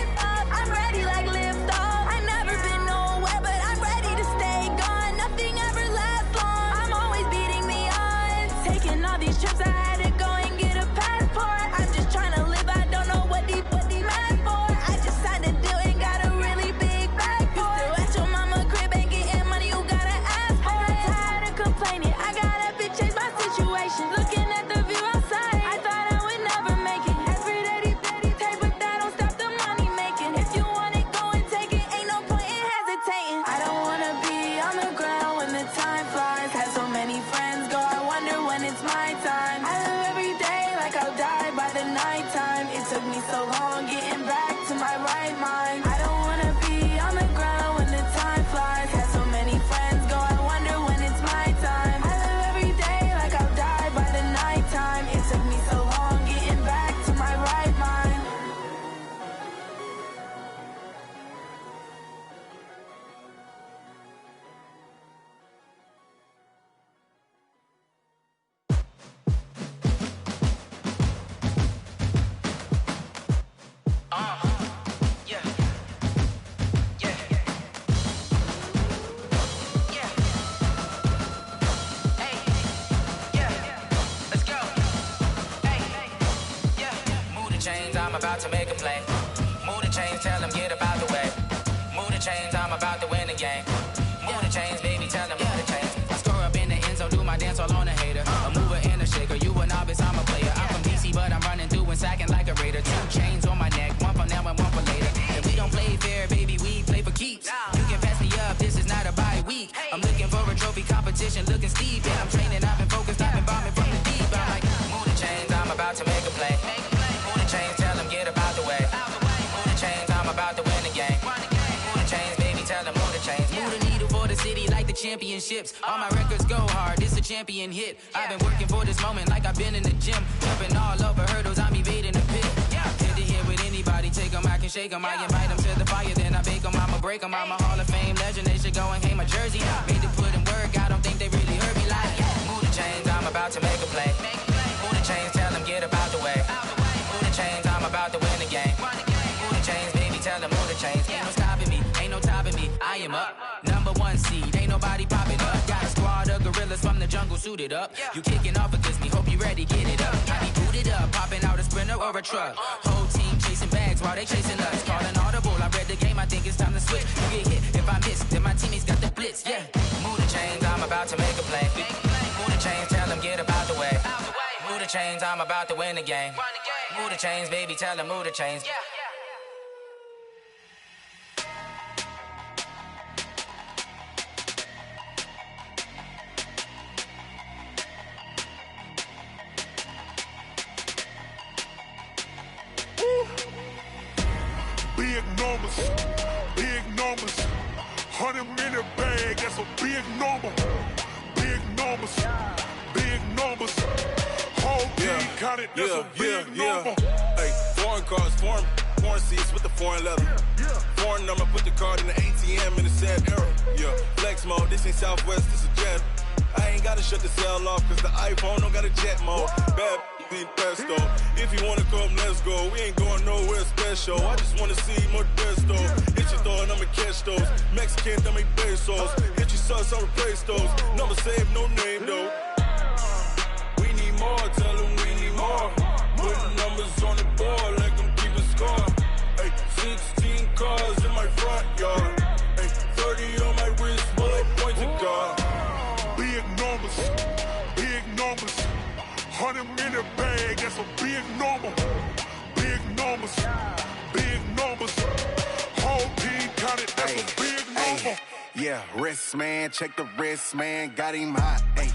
chains, I'm about to make a play. Move the chains, tell them get about the way. Move the chains, I'm about to win the game. Move the chains, baby, tell them move the chains. I score up in the end zone, do my dance all on a hater. A mover and a shaker, you a novice, I'm a player. I'm from DC, but I'm running through and sacking like a raider. 2 chains on my neck, one for now and one for later. And we don't play fair, baby, we play for keeps. You can pass me up, this is not a bye week. I'm looking for a trophy competition, looking steep. And I'm training, I've been focused, I've been bombing from the deep. I'm like, move the chains, I'm about to make a play. Move the chains, tell them get about the way. Move the chains, I'm about to win the game. Move the chains, baby, tell them move the chains. Move the needle for the city like the championships. All my records go hard, this a champion hit. I've been working for this moment like I've been in the gym. Jumping all over hurdles, I'm evading the pit. Head to head with anybody, take them, I can shake them. I invite them to the fire, then I bake them, I'ma break them. I'm a Hall of Fame legend, they should go and hang my jersey. Made to put in work, I don't think they really heard me like, move the chains, I'm about to make a play. Move the chains, tell them get about the way. Move the chains, I'm about to win the game. Move the chains, baby, tell them move the chains. Ain't no stopping me, ain't no topping me, I am up. #1 seed, ain't nobody popping up. Got a squad of gorillas from the jungle suited up. You kicking off against me, hope you ready, get it up. I be booted up, popping out a Sprinter or a truck. Whole team chasing bags while they chasing us. Calling audible, I read the game, I think it's time to switch. You get hit, if I miss, then my teammates got the blitz, yeah. Move the chains, I'm about to make a play. Move the chains, tell them get about the way. Move the chains, I'm about to win the game. Move the chains, baby, tell them move the chains. Big numbers, big numbers. 100-minute bag, that's a big number. Big numbers, big numbers. Whole team counted, that's a big number. Hey, foreign cars, foreign seats with the foreign leather. Foreign number, put the card in the ATM in the sad era. Yeah, flex mode, this ain't Southwest, this is Jet. I ain't gotta shut the cell off, cause the iPhone don't got a jet mode. Bad need pesto. If you wanna come, let's go. We ain't going nowhere special. I just wanna see more Modesto. Hit your thought, I'ma catch those. Mexican, dumb make pesos. Hit your sus, I'll replace those. Number save, no name though. We need more, tell them we need more. Putting numbers on the board, like them keep a score. Hey, 16 cars in my front yard. Hey, 30 on my wrist, bullet point to God. Big numbers, big numbers. 100-minute bag, that's a big number. Big numbers, big numbers. Whole team counted, that's a big number. Yeah, wrist man, check the wrist man, got him hot. Ay,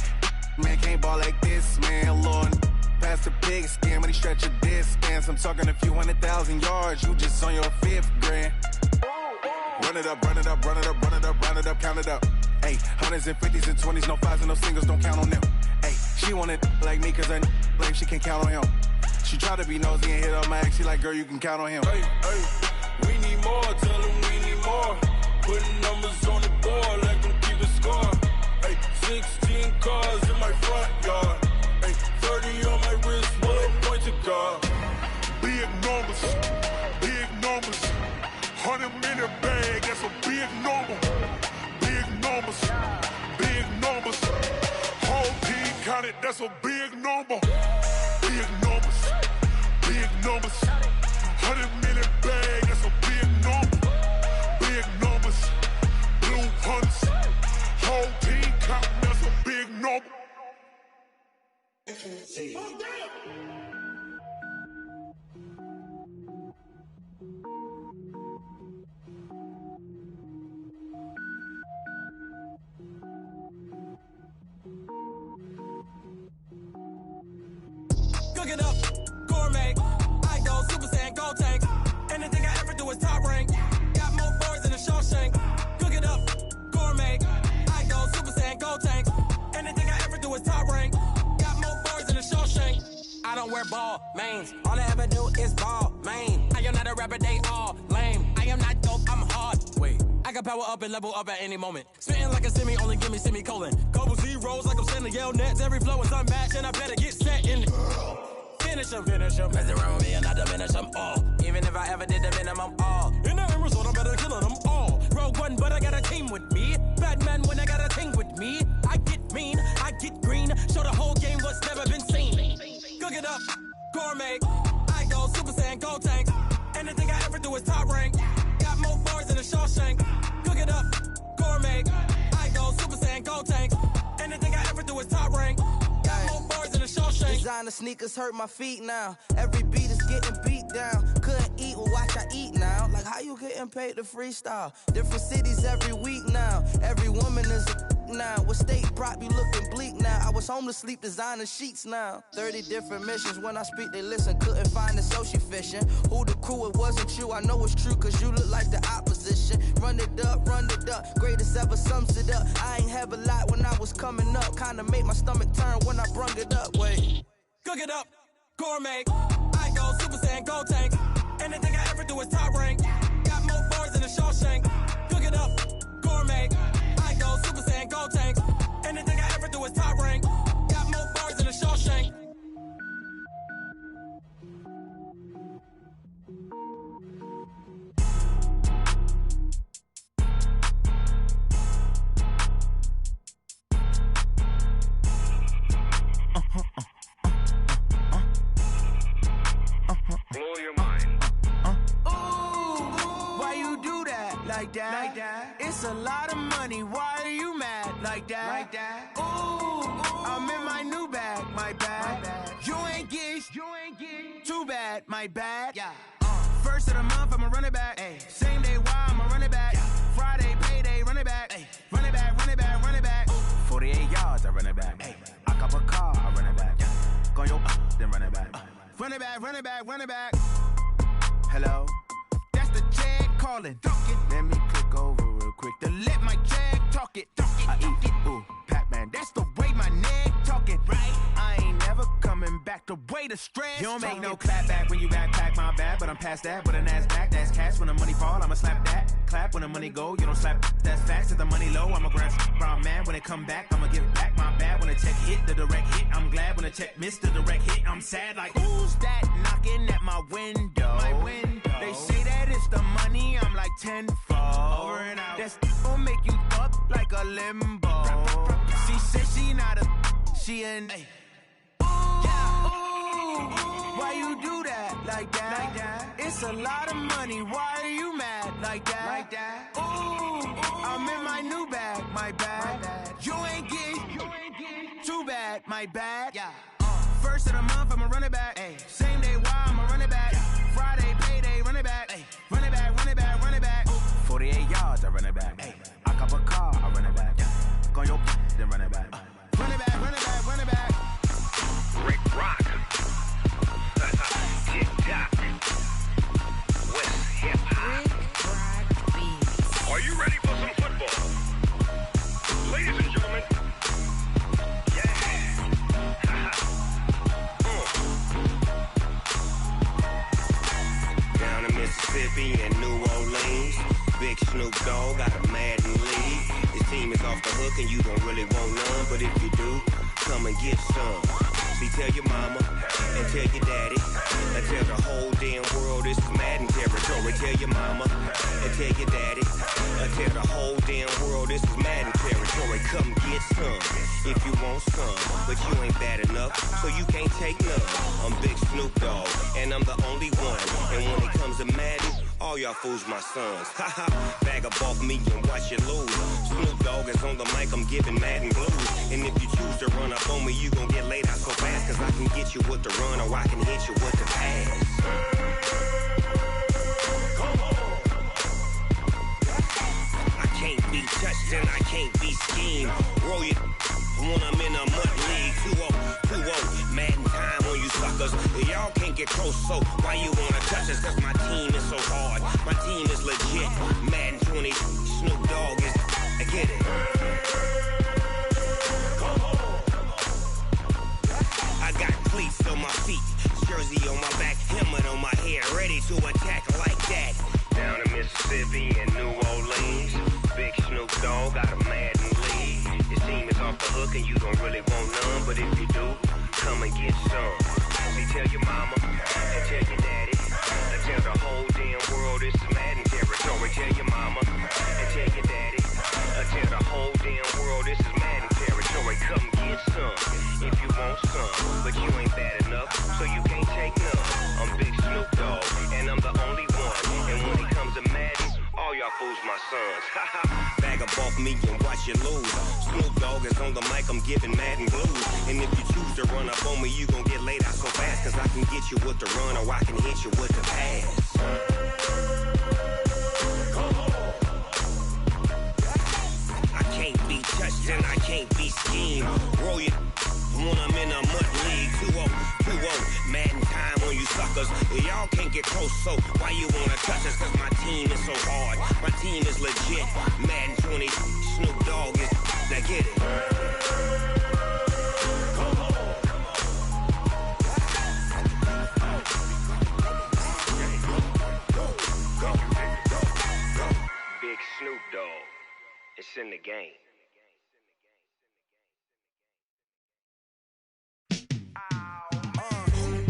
man can't ball like this, man. Lord, past the pig skin when he stretch a distance. I'm talking a few 100,000 yards, you just on your 5th grand. Run it up, run it up, run it up, run it up, round it up, count it up. Ay, 100s and 50s and 20s, no 5s and no singles, don't count on them. Ay, she wanted like me cause I like she can count on him. She tried to be nosy and hit on my ex, she like, girl, you can count on him. Hey, hey, we need more, tell them we need more. Putting numbers on the board, like them keep a score. Hey, 16 cars in my front yard. Hey, 30 on my wrist, bullet point to God. Big numbers, big numbers. 100-minute bag, that's a big number. Big numbers, big numbers. Whole team counted, that's a big number. Big numbers, big numbers. 100-minute bag, that's a big number. Big numbers, blue hunts. Whole team counting, that's a big number. Cook it up, gourmet. I go Super Saiyan, go tank. Anything I ever do is top rank. Got more boys than a Shawshank. Cook it up, gourmet. I go Super Saiyan, go tank. Anything I ever do is top rank. Got more boys than a Shawshank. I don't wear ball mains. All I ever do is ball main. I am not a rapper, they all lame. I am not dope, I'm hard. Wait, I can power up and level up at any moment. Spitting like a semi, only give me semicolon. Couple zeros like I'm sending yell nets. Every flow is unmatched and I better get set in it. Finish them. Mess around with me and I diminish them all. Even if I ever did the minimum all. In the end result, I'm better killing them all. Rogue One, but I got a team with me. Batman when I got a team with me. I get mean, I get green. Show the whole game what's never been seen. Cook it up, gourmet. I go Super Saiyan, go designer sneakers hurt my feet now. Every beat is getting beat down. Couldn't eat, well watch I eat now. Like how you getting paid to freestyle? Different cities every week now. Every woman is a now. With state prop, you looking bleak now. I was home to sleep designing sheets now. 30 different missions. When I speak, they listen. Couldn't find the social fishing. Who the crew? It wasn't you. I know it's true, cause you look like the opposition. Run it up, run it up. Greatest ever sums it up. I ain't have a lot when I was coming up. Kinda made my stomach turn when I brung it up. Wait. Cook it up, gourmet. I go Super Saiyan, go tank. Anything I ever do is top rank. Got more bars than a Shawshank. Cook it up, gourmet. I go Super Saiyan, go tank. Anything I ever do is top rank. Got more bars than a Shawshank. Blow your mind. Why you do that? Like that? It's a lot of money. Why are you mad? Like that? Ooh, I'm in my new bag. My bad. You ain't get. Too bad. My bad. Yeah. First of the month, I'ma run it back. Ay. Same day, why I'ma run it back. Friday, payday, run it back. Ay. Run it back, run it back, run it back. 48 yards, I run it back. Ay. I cop a car, I run it back. Go yo, then run it back. Run it back, run it back, run it back. Hello? That's the check calling. Let me click over real quick to let my check talk it. I eat it, ooh, Pac-Man. That's the way my neck talking. Right? I ain't never coming back the way the stress. You don't make no clap back when you backpack my bad, but I'm past that with a NASDAQ. That's cash when the money fall, I'ma slap that. Clap when the money go, you don't slap. That's facts. If the money low, I'ma grab brown man. When it come back, I'ma give back my bad. When the check hit, the direct hit. I'm glad when the check missed the direct hit. I'm sad like who's that knocking at my window? My window. They say that it's the money, I'm like tenfold. Over and out. That's gon' make you up like a limbo. She said she not a, she an. Ay. Why you do that? Like that? It's a lot of money. Why are you mad? Like that? Ooh, I'm in my new bag. My bad. You ain't get. Too bad. My bad. Yeah. First of the month, I'ma run it back. Ay. Same day, why I'ma run it back. Friday, payday, run it back. Ay. Run it back, run it back, run it back. 48 yards, I run it back. Ay. I cop a car, I run it back. Go yo, then run it back. Run it back, run it back, run it back. Rick Rock. Tick-tock. West hip-hop. Are you ready for some football? Ladies and gentlemen. Down in Mississippi and New Orleans, Big Snoop Dogg got a Madden league. His team is off the hook and you don't really want none, but if you do, come and get some. See, tell your mama and tell your daddy and tell the whole damn world this is Madden territory. Tell your mama and tell your daddy and tell the whole damn world this is Madden territory. Come get some if you want some, but you ain't bad enough, so you can't take none. I'm Big Snoop Dogg and I'm the only one. And when it comes to Madden, all y'all fools my sons. Haha, bag up off me and watch you lose. Snoop Dogg is on the mic, I'm giving Madden blues. And if you choose to run up on me, you gon' get laid out so fast. Cause I can get you with the run or I can hit you with the pass. I can't be touched and I can't be schemed. Roll it when I'm in a mud league. 2-0, Madden time on you suckers. Y'all can't get close, so why you wanna touch us? Cause my team is so hard, my team is legit. Madden 20, Snoop Dogg is, I get it. I got cleats on my feet, jersey on my back, helmet on my head, ready to attack like that. Down in Mississippi and New Orleans, Big Snoop Dogg got a Madden league. His team is off the hook and you don't really want none, but if you do, come and get some. See, tell your mama and tell your daddy and tell the whole damn world this is Madden territory. Tell your mama and tell your daddy and tell the whole damn world this is Madden territory. Come get some if you want some, but you ain't bad enough, so you can't take none. I'm Big Snoop Dogg and I'm the only one. And when it comes to Madden, all y'all fools my sons. Haha. swag up off me and watch you lose. Snoop Dogg is on the mic, I'm giving mad and blues. And if you choose to run up on me, you gon' get laid out so fast. Cause I can get you with the run or I can hit you with the pass. I can't be touched and I can't be schemed. Roll you when I'm in a mud league. 2-0, Madden time on you suckers. Y'all can't get close, so why you wanna touch us? Cause my team is so hard, my team is legit. Madden 20, Snoop Dogg is, now get it. Big Snoop Dogg, it's in the game.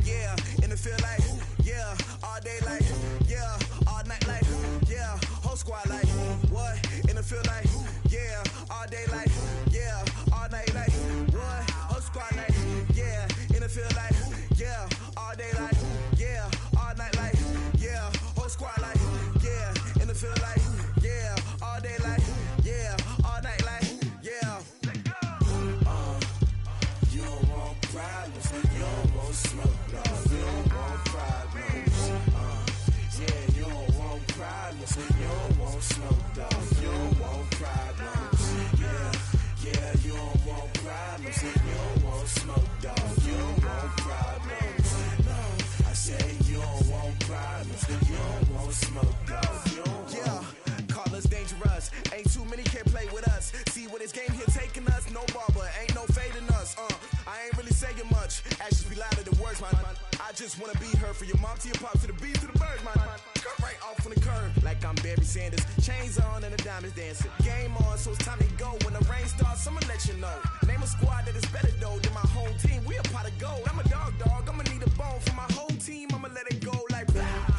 Yeah, in the field like, yeah, all day like, yeah, all night like, yeah, whole squad like, what? In the field like, yeah, all day like, yeah, all night like, what? Whole squad like, yeah, in the field like, yeah, all day like, yeah, all night like, yeah, whole squad like, yeah, in the field like, yeah, all day like, yeah, all night like, yeah. You don't want problems, you don't want smoke, no. You don't want problems, yeah, you don't want problems, you don't want smoke, dog. You don't want problems, yeah, you don't want problems, you don't want smoke, dog. You don't want problems, no. I say you don't want problems, you don't want smoke, dog. You don't want. Yeah, call us dangerous. Ain't too many can play with us. See what this game here taking us. No barber, ain't no fading us. I ain't really saying much. Actions be louder than words, man. I just wanna be heard. For your mom to your pop to the beat to the birds, man. Cut right off on the curb like I'm Barry Sanders. Chains on and the diamonds dancing. Game on, so it's time to go. When the rain starts, I'ma let you know. Name a squad that is better though than my home team. We a pot of gold. I'm a dog. I'ma need a bone for my whole team. I'ma let it go like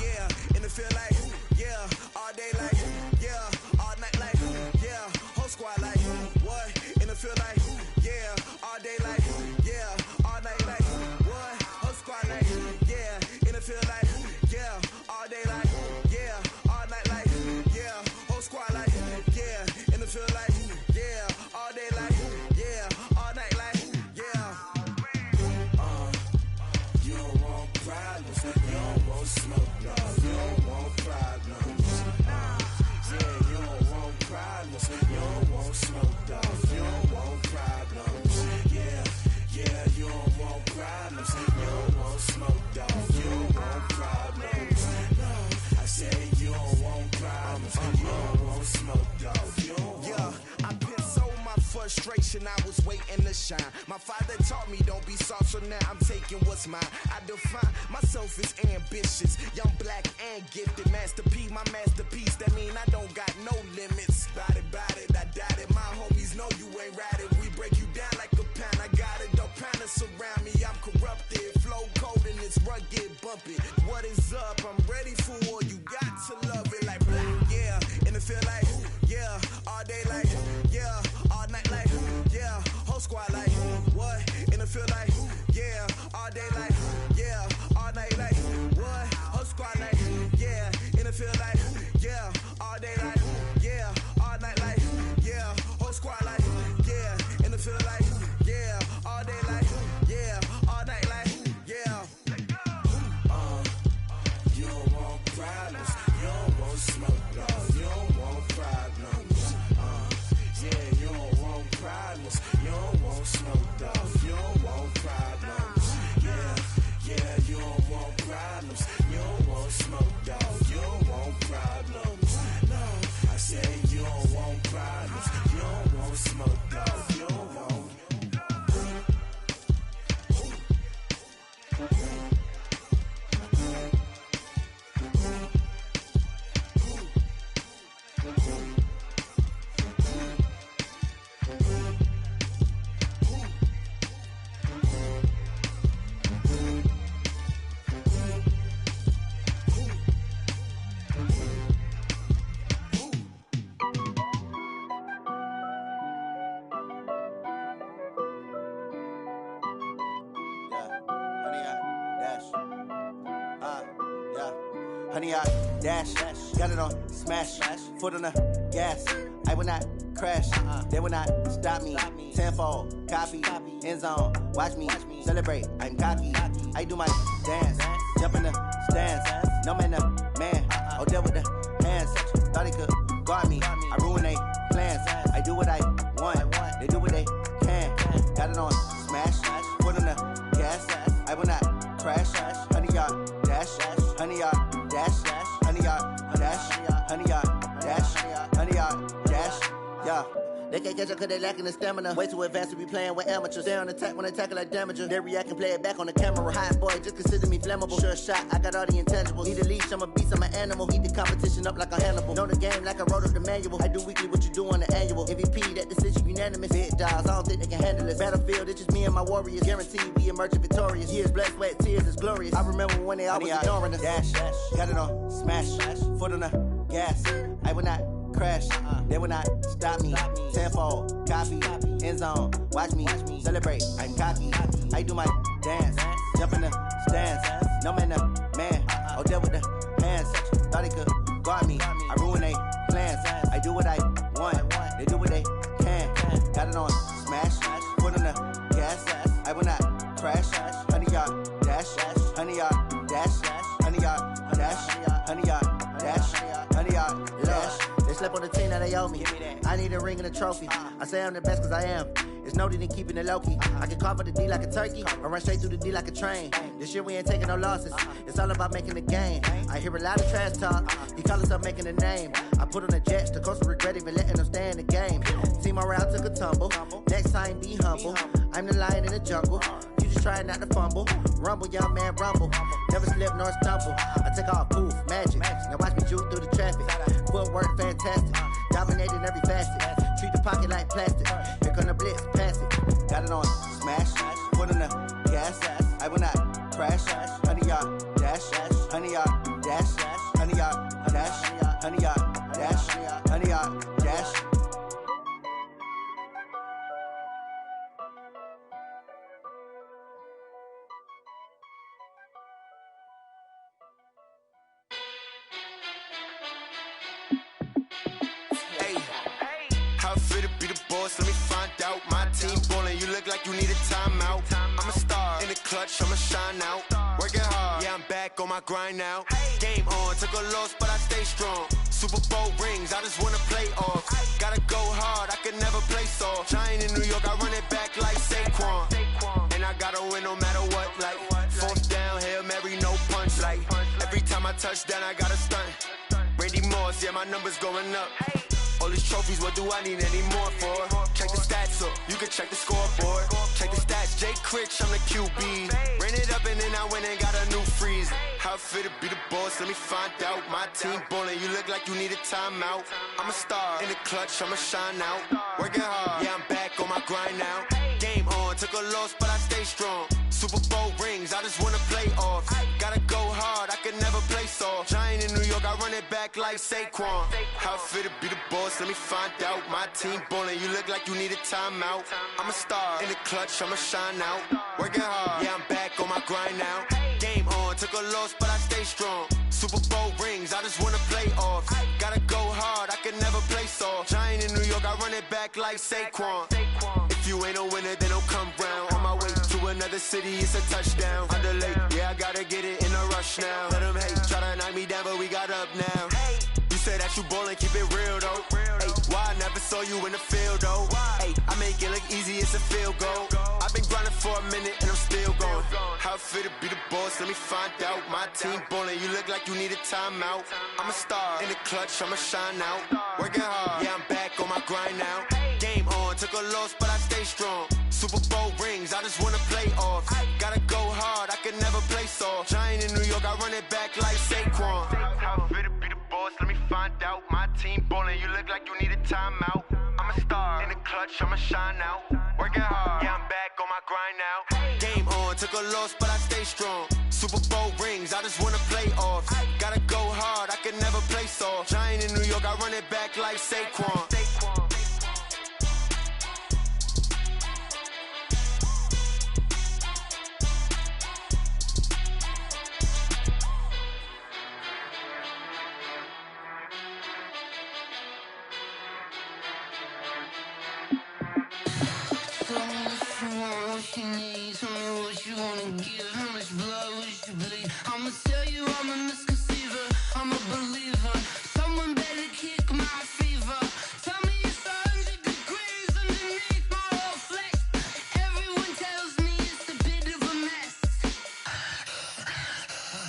yeah. In the field like yeah. All day like yeah. All night like yeah. Whole squad like what? In the field like yeah. All day like yeah. All night like what? Whole squad like yeah. In the field like yeah. All day like yeah. All night like yeah. Whole squad like yeah. In the field like yeah. All day like yeah. All night like yeah. You don't want problems, you don't want smoke, no. You don't want problems, yeah, you don't want problems, you don't want smoke, dog. You don't want problems, yeah, you don't want problems, you don't want smoke, dog. You don't want problems, no. I say you don't want problems, you don't want smoke, dog. You don't want. Yeah, I put so my frustration, I was waiting to shine. My father taught me don't be soft, so now I'm taking what's mine. I define myself as ambitious, young, black, and gifted. Masterpiece, my masterpiece, that mean I don't got no limits. Bout it, I doubt it. My homies know you ain't ratted. We break you down like a pound. I got it, don't pound it surround me. I'm corrupted, flow cold and it's rugged, bumpy. What is up? I'm ready for war. You got to love it like yeah. In the field like yeah. All day like yeah. All night like yeah. Whole squad like what? In the field like yeah. All day like yeah. All night like what? Whole squad like yeah. In the field like yeah. All day like yeah. All night like yeah. Whole squad like yeah. In the field like yeah. All day like yeah. All night like yeah. You don't want problems, you don't want smoke, dog. You don't want problems, yeah, you don't want problems, you don't want smoke, dog. You don't want problems, yeah, you don't want problems, you don't want smoke, dog. You don't want problems, no. I say you don't want problems, you don't want smoke, dog. You don't want. honey, I dash. Got it on smash, foot on the gas. I will not crash, they will not stop me. Tenfold, copy, end zone, watch me celebrate. I'm cocky, I do my dance, jump in the stands. No man, the man, oh, deal with the hands. Thought he could guard me, I ruin they plans. I do what I want, they do what they can. Got it on smash, foot on the gas. I will not crash, honey, yard dash, honey, yard dash, honey, yard dash, honey, yard dash, honey, yard dash, yeah. They can't catch up cause they lacking the stamina. Way too advanced to be playing with amateurs. Stay on attack when they tackle like damager. They react and play it back on the camera. Hot boy, just consider me flammable. Sure shot, I got all the intangibles. Need a leash, I'm a beast, I'm an animal. Heat the competition up like a Hannibal. Know the game like I wrote up the manual. I do weekly what you do on the annual. MVP, that decision unanimous. Big dogs, I don't think they can handle this. Battlefield, it's just me and my warriors. Guaranteed we emerging victorious. Years, blood, sweat, tears, it's glorious. I remember when they always ignoring us. Dash, got it on smash, foot on the gas. I will not crash, they will not stop me. Tenfold, copy, end zone, watch me celebrate. I'm cocky, I do my dance, jump in the stands. No man, the man, oh, deal with the hands. Thought he could guard me, I ruin they plans. I do what I want, they do what they can. Got it on smash, foot on the gas. I will not crash, honey, yard dash, honey, yard dash, honey, yard dash, honey, yard dash, honey, yard dash. They slept on the team that they owe me. I need a ring and a trophy. I say I'm the best cause I am. It's no need in keeping it low-key. I can carve the D like a turkey or run straight through the D like a train. This year we ain't taking no losses. It's all about making the game. I hear a lot of trash talk. He call himself making a name. I put on the Jets. The coach will regret even letting them stay in the game. Team around took a tumble. Next time be humble. I'm the lion in the jungle. You just trying not to fumble. Rumble, young man, rumble. Never slip nor stumble. I take off, poof, magic. Now watch me juke through the traffic. Footwork fantastic. Dominating every facet. Treat the pocket like plastic. Here come the blitz, pass it. Got it on smash, foot on the gas. I will not crash. Honey, yard dash, honey, yard dash, honey, yard dash, honey, yard dash, honey, yard dash. Let me find out. My team ballin', you look like you need a timeout. I'm a star in the clutch, I'ma shine out. Working hard, yeah, I'm back on my grind now. Game on, took a loss, but I stay strong. Super Bowl rings, I just wanna play off. Gotta go hard, I could never play soft. Giant in New York, I run it back like Saquon. And I gotta win no matter what, like fourth down, Hail Mary, no punch. Like every time I touch down, I gotta stunt. Randy Moss, yeah, my numbers going up. All these trophies, what do I need any more for? Check the stats up, you can check the scoreboard. Check the stats, Jake Critch, I'm the QB. Ran it up and then I went and got a new freeze. How it fit to be the boss, let me find out. My team ballin', you look like you need a timeout. I'm a star in the clutch, I'ma shine out. Working hard, yeah, I'm back on my grind now. Game on, took a loss, but I stay strong. Super Bowl rings, I just wanna play off. Gotta go hard, I could never play soft. Giant in New York, I run it back like Saquon. How it fit to be the boss, let me find out. My team ballin', you look like you need a timeout. I'm a star in the clutch, I'ma shine out. Working hard, yeah, I'm back on my grind now. Game on, took a loss, but I stay strong. Super Bowl rings, I just wanna play off. Gotta go hard, I could never play soft. Giant in New York, I run it back like Saquon. If you ain't a winner, then don't come round. On my way to another city, it's a touchdown. Underlay, yeah, I gotta get it in a rush now. Let them hate, try to knock me down, but we got up now. You say that you ballin', keep it real though. Hey, why I never saw you in the field though? Hey, I make it look easy, it's a field goal. I've been grinding for a minute and I'm still going. How it fit to be the boss, let me find out. My team ballin', you look like you need a timeout. I'm a star in the clutch, I'ma shine out. Working hard, yeah, I'm back on my grind now. Game on, took a loss, but I stay strong. Super Bowl rings, I just wanna play off. Gotta go hard, I could never play soft. Giant in New York, I run it back like Saquon. How it fit to be the boss, let me find out. My team ballin', you look like you need a timeout. I'm a star in the clutch, I'ma shine out. Working hard, yeah, I'm back on my grind now. Game on, took a loss, but I stay strong. Super Bowl rings, I just wanna play off. Gotta go hard, I could never play soft. Giant in New York, I run it back like Saquon. you need. Tell me what you wanna give. How much blood would you bleed? I'ma tell you I'm a misconceiver. I'm a believer. Someone better kick my fever. Tell me it's 100 degrees underneath my whole flesh. Everyone tells me it's a bit of a mess.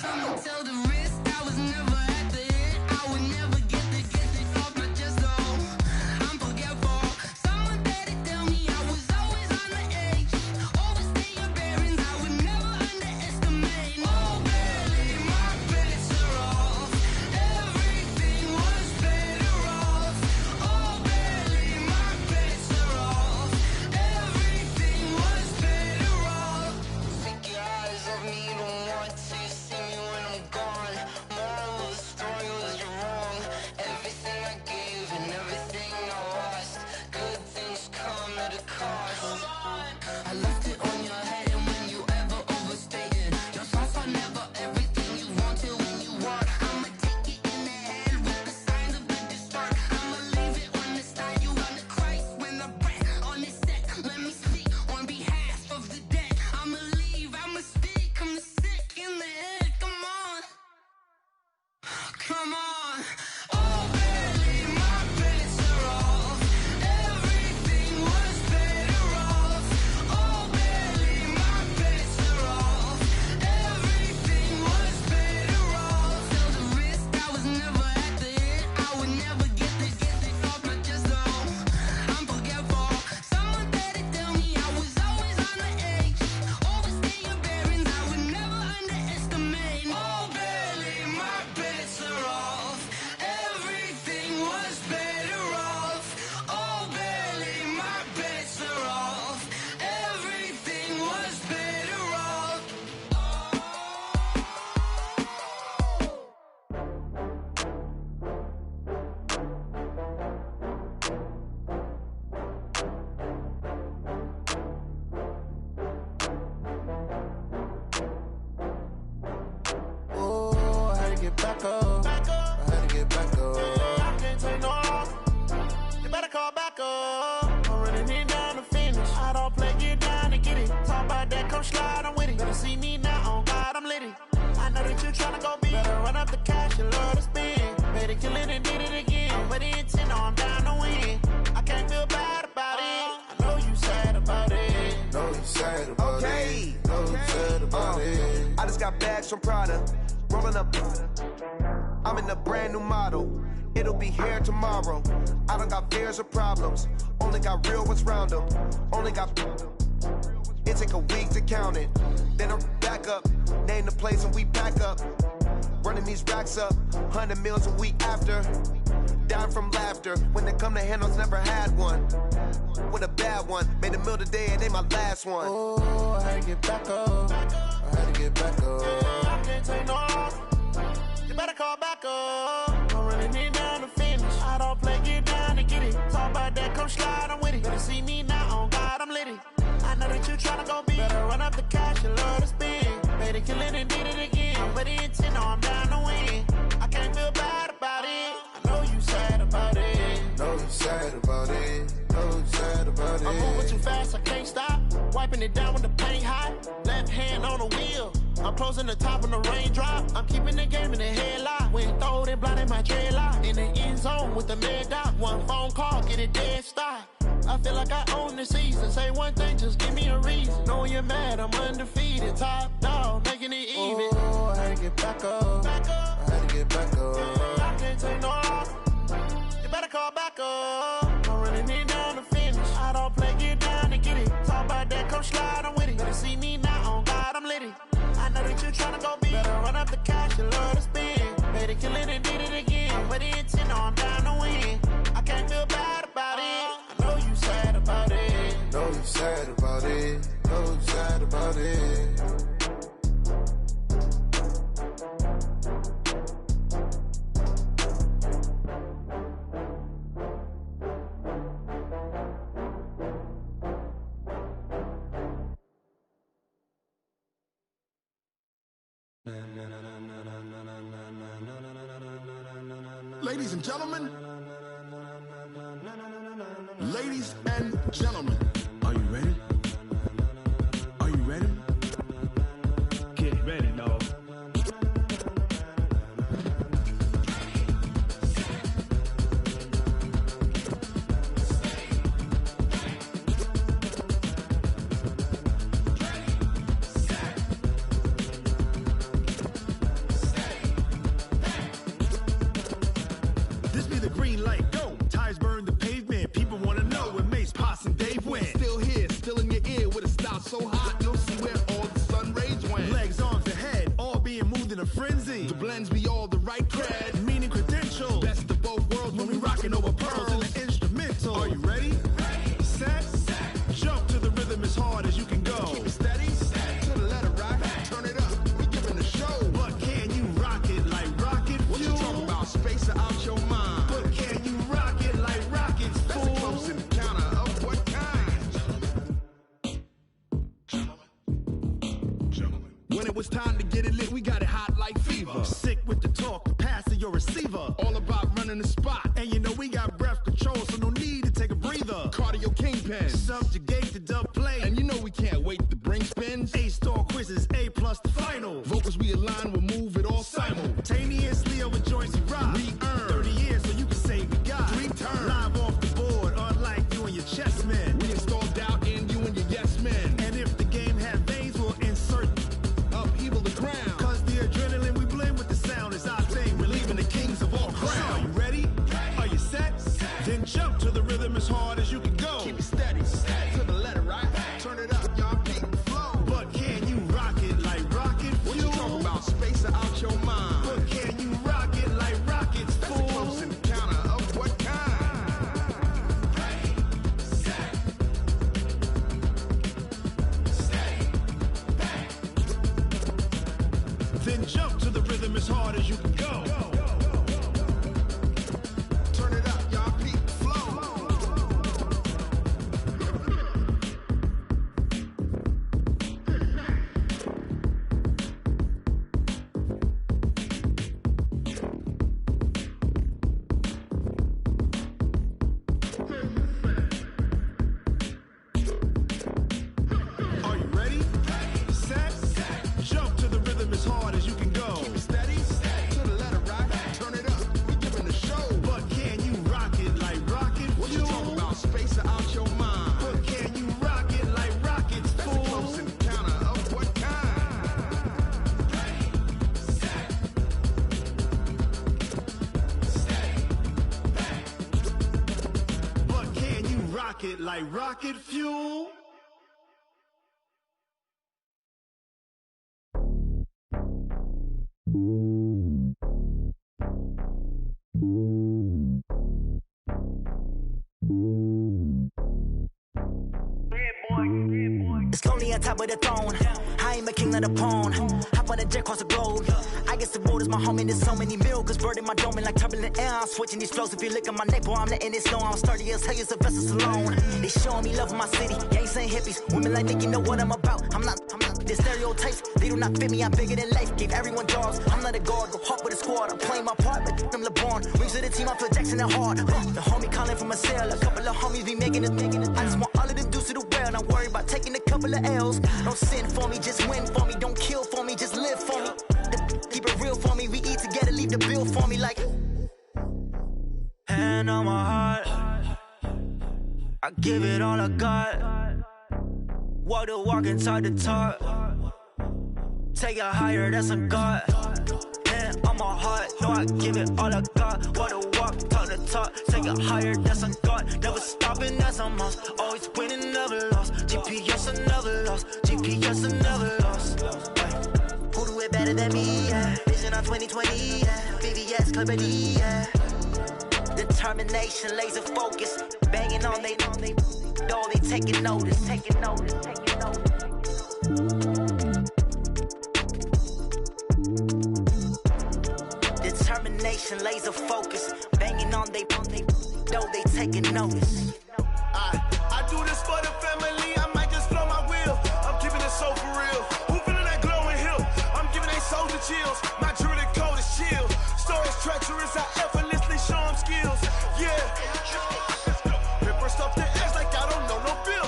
I'ma tell the risk I was never at the end. I would never get this off my chest, though. I'm forgetful. Someone better tell me I was always on the edge. Overstay your bearings, I would never underestimate. Oh, barely, my bets are off. Everything was better off. Oh, barely, my bets are off. Everything was better off. Take your eyes off me, don't want to see me when I'm gone. Moral of the story was you're wrong. Everything I gave and everything I lost. Good things come at a cost. I left it on your head, and when you ever overstay it, your thoughts are never everything you wanted when you want. I'ma take it in the head with the signs of the distort. I'ma leave it on the side. You on the Christ when the breath on the set. Let me speak on behalf of the dead. I'ma leave, I'ma speak. I'm the sick in the head. Come on, come on. Oh, barely, my bets are off. Everything was better off. Oh, barely, my bets are off. Everything was better off. Tell the risk I was never at the end. I would never get this off my chest, though. I'm forgetful. Someone better tell me I was always on the edge. Overstay your bearings, I would never underestimate. Oh, barely, my bets are off. Everything was better off. Oh, barely, my bets are off. Everything was better off. Oh, I had to get back up. I had to get back up. I can't take no loss. You better call back up. I'm running it down to finish. I don't play, get down to get it. Talk about that, come slide, I'm with it. Better see me now, on God, I'm lit it. I know that you tryna go big. Better run up the cash, you love to spend. Better kill it and did it again. But the intent, no, I'm down to win. I can't feel bad about it. I know you sad about it. Know you sad about it. Know you sad about it. I just got bags from Prada, rolling up. I'm in a brand new model. It'll be here tomorrow. I don't got fears or problems. Only got real ones round them. Only got. It take a week to count it. Then I'm back up. Name the place and we pack up. Running these racks up. 100 meals a week after. Down from laughter. When they come to handles, never had one. With a bad one. Made a meal today and ain't my last one. Oh, I had to get back up. I had to get back up. I can't take no loss. You better call back up. I'm running it down to finish. I don't play, get down to get it. Talk about that, come slide, I'm with it. Better see me now, on God, I'm lit it. I know that you tryna go big. Better run up the cash, you love to spend. Better kill it and did it again. But the intent, no, I'm down to win. I can't feel bad about it. I know you sad about it. Know you sad about it. Know you sad about it. I'm moving too fast, I can't stop. Wiping it down with the paint hot. Left hand on the wheel. I'm closing the top when the raindrop. I'm keeping the game in the headlock. When throwed and blinded my dreadlock. In the end zone with the mad dot. One phone call, get it dead stop. I feel like I own the season. Say one thing, just give me a reason. Knowing you're mad, I'm undefeated. Top dog, making it even. Oh, I had to get back up. I had to get back up. I can't take no loss. You better call back up. I'm running it down to finish. I don't play, get down to get it. Talk about that, come slide, I'm with it. Better see me now, on God, I'm lit it. I know that you tryna go big. Better run up the cash, you love to spend. Better kill it and did it again. But the intent, no, I'm down to win. I can't feel bad about it. I know you sad about it. Know you sad about it. Know you sad about it. Ladies and gentlemen, ladies and gentlemen, are you ready? the green light, go. Tires burn the pavement, people wanna know where Mace, Poss, and Dave went. Still here, still in your ear, with a style so hot, you'll see where all the sun rays went. Legs, arms, the head, all being moved in a frenzy. The blends be all the right cred, meaning credentials. Best of both worlds when we rockin' over pearls in the instrumental. Are you ready? Set, jump to the rhythm as hard as you can go. Keep it steady, to the letter right, turn it up, we giving the show. But can you rock it like rocket fuel? What you talking about, space out your mind? But can you rock it like rockets, fool? That's a close encounter of what kind? When it was time to get it lit, we got it hot like fever. Sick with the talk, the pass to your receiver. All about running the spot, and you know we got breath control, so no need to take a breather. Cardio kingpin, subjugate the dub play, and you know we can't wait to bring spins. A-star quizzes, A+ the final. Vocals we align, we'll move it all simultaneously over joints we rock. We earn 30 years, so you can say we got 3 turns. Live off the board, unlike you and your chess men. We install doubt in you and your yes men. And if the game had veins, we'll insert upheaval the ground. Cause the adrenaline we blend with the sound is our thing. We're leaving the kings of all crowns. So are you ready? Are you set? Then jump to the rhythm as hard as you can go. Keep it steady, to the letter right. Turn it up, y'all keep it flow. But can you rock it like rocket fuel? What you talking about, space out your mind? But can you rock it like rockets, fool? That's a close encounter of what kind? Then jump to the rhythm as hard as you can go. Turn it up, y'all keep it flow. Are you ready? Set, jump to the rhythm as hard as you can go. Keep it steady, to the letter right. Turn it up, we giving the show. But can you rock it like rocket fuel? What you talking about, space out your mind? But can you rock it like rockets, fool? That's a close encounter of what kind? But can you rock it like rocket fuel? It's lonely on top of the throne. I ain't a king of the pawn. Hop on a jet across the globe. I guess the road is my home and there's so many miracles burning my dome and like turbulent air. I'm switching these flows. If you look at my neck, boy, I'm letting it slow. I'm sturdy as hell, it's a vessel alone. They showing me love in my city. Gangs and hippies. Women like Nicki know what I'm about. I'm not. The stereotypes, they do not fit me. I'm bigger than life. Gave everyone jobs. I'm not a guard. Go hard with a squad. I'm playing my part, but I'm LeBron. Wings of the team, I feel Jackson and hard. The homie calling from a cell. A couple of homies be making it. I just want all of them dudes to the well. Not worry about taking a couple of L's. Don't sin for me, just win for me. Don't kill for me, just live for me. Keep it real for me. We eat together, leave the bill for me like. Hand on my heart, I give it all I got. Walk the walk and talk the talk. Take it higher, that's a God. Hand on my heart, no, I give it all I got. Walk the walk, talk the talk. Take it higher, that's a God. Never stopping, that's a must. Always winning, never lost. GPS, I never lost. GPS, I never lost. Who do it better than me? Yeah. Vision on 2020, yeah. VVS, Clarity, yeah. Determination, laser focus. Banging on they door, they taking notice. Determination, laser focus. Banging on they door, they taking notice. I do this for the family, I might just blow my wheel. I'm keeping it so for real. Who feeling that glowing hill? I'm giving they souls the chills. My jewelry code is chill. Stories treacherous, I effortlessly show them skills. Yeah. Ripper stuff the edge like I don't know no feel.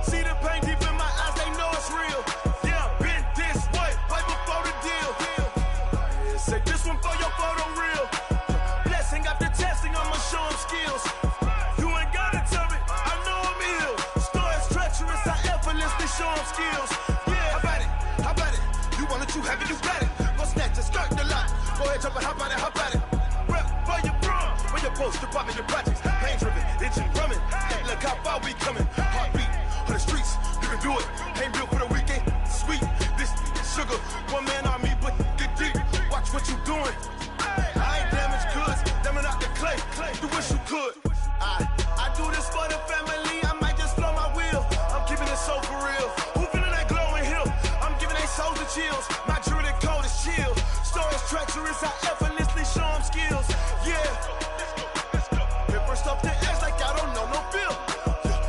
See the pain deep in my eyes, they know it's real. Yeah, been this way, right before the deal. Say this one for your photo reel. Blessing after testing, I'ma show them skills. You ain't gotta tell me, I know I'm ill. Stories treacherous, I effortlessly show them skills. Yeah, how about it? You want it, you have it, you got it. Go snatch it, skirt the lot. Go ahead, jump it, hop on it, hop at it. Rep where you from, where your post, department of projects. Pain driven, itching, drumming. Hey, look how far we coming. Heartbeat on the streets, you can do it. Ain't built for the weekend, sweet. This sugar, one man army, but get deep. Watch what you doing. I ain't damaged goods, damn out the clay. You wish you could. I do this for the family. I might just blow my wheel. I'm keeping it so for real. Who feeling that glowing hill? I'm giving they souls the chills. My jewelry cold is chill. Stories treacherous, I effortlessly show them skills. Yeah. Hit first off the edge like I don't know no feel.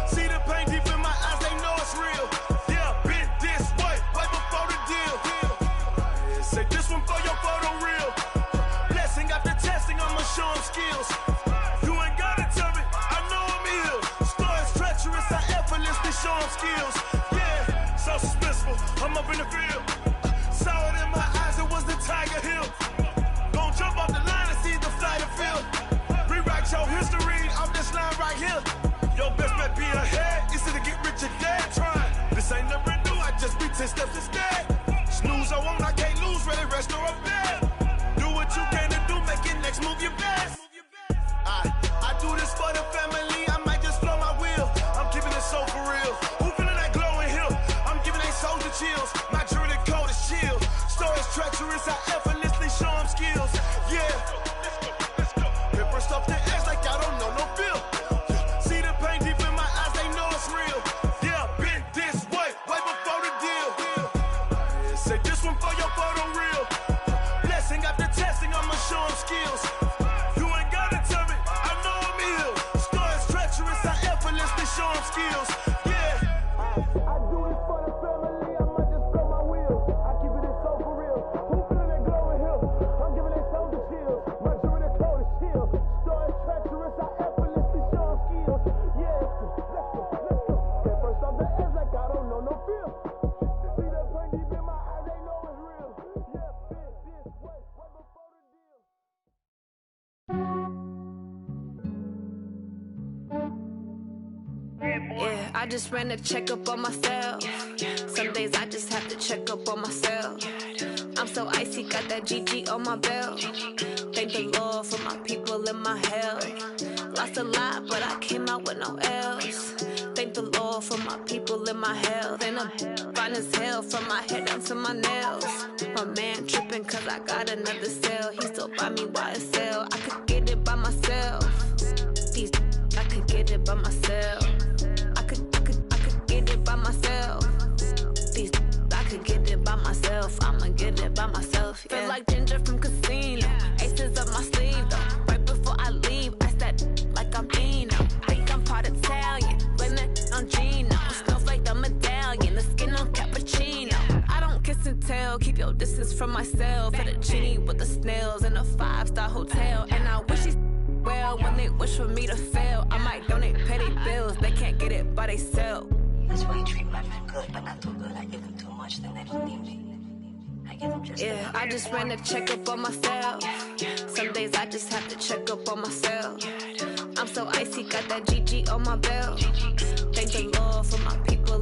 See the pain deep in my eyes, they know it's real. Yeah, been this way, right before the deal. Say this one for your photo reel. Blessing after testing, I'ma show them skills. You ain't gotta tell me, I know I'm ill. Stories treacherous, I effortlessly show them skills. Yeah, so suspenseful, I'm up in the field. Saw it in my eyes, it was the Tiger Hill. Gon' jump off the line and see the flight of field. Rewrite your history off this line right here. Your best bet be ahead, easy to get rich or dead. Trying, this ain't never new, I just be 10 steps instead. Snooze I won't, I can't lose, ready, rest or up bed. Do what you can to do, make it next move your best. I do this for the family, I might just blow my wheel. I'm keeping it so for real. Who feeling that glowing hill? I'm giving they souls the chills. My jewelry cold is chill. Stories treacherous, I effortlessly show them skills. Yeah. Hit first off the edge like I don't know no feel. See the pain deep in my eyes, they know it's real. Yeah, been this way, way before the deal. Say this one for your photo reel. Blessing after testing, I'ma show them skills. You ain't gotta tell me, I know I'm ill. Stories treacherous, I effortlessly show them skills. Yeah. I do this for the family, I might just blow my wheel. I keep it so for real. Who feeling that glowing hill? I'm giving they souls the chills. My jewelry cold is chill. Stories treacherous, I effortlessly show them skills. Yeah, let's go. Get first off the edge like I don't know no feel. See that pain deep in my eyes, they know it's real. Yeah, been this way, way before the deal. Yeah, I just ran a checkup on myself. Some days I just have to check up on myself. I'm so icy, got that GG on my belt. Thank the Lord for my people and my health. Lost a lot, but I came out with no L's. Thank the Lord for my people and my health. And I'm fine as hell from my head down to my nails. My man tripping cause I got another cell. He still buy me YSL. I could get it by myself. These I could get it by myself. I could get it by myself. These I could get it by myself. I'ma get it by myself. Yeah. Feel like Ginger from Casino. Aces up my sleeve though. Right before I leave, I said like I'm Dino. Think I'm part Italian. Blame that on Gino. Smells like the medallion. The skin on cappuccino. I don't kiss and tell. Keep your distance from myself. At a genie with the snails in a 5-star hotel. And I wish he's well when they wish for me to fail. I might donate petty bills. They can't get it by themselves. That's why you treat my friend good, but not too good. I give them too much, then they don't need me. I give them just yeah, I just ran a checkup on myself. Some days I just have to check up on myself. I'm so icy, got that GG on my belt. Thank the Lord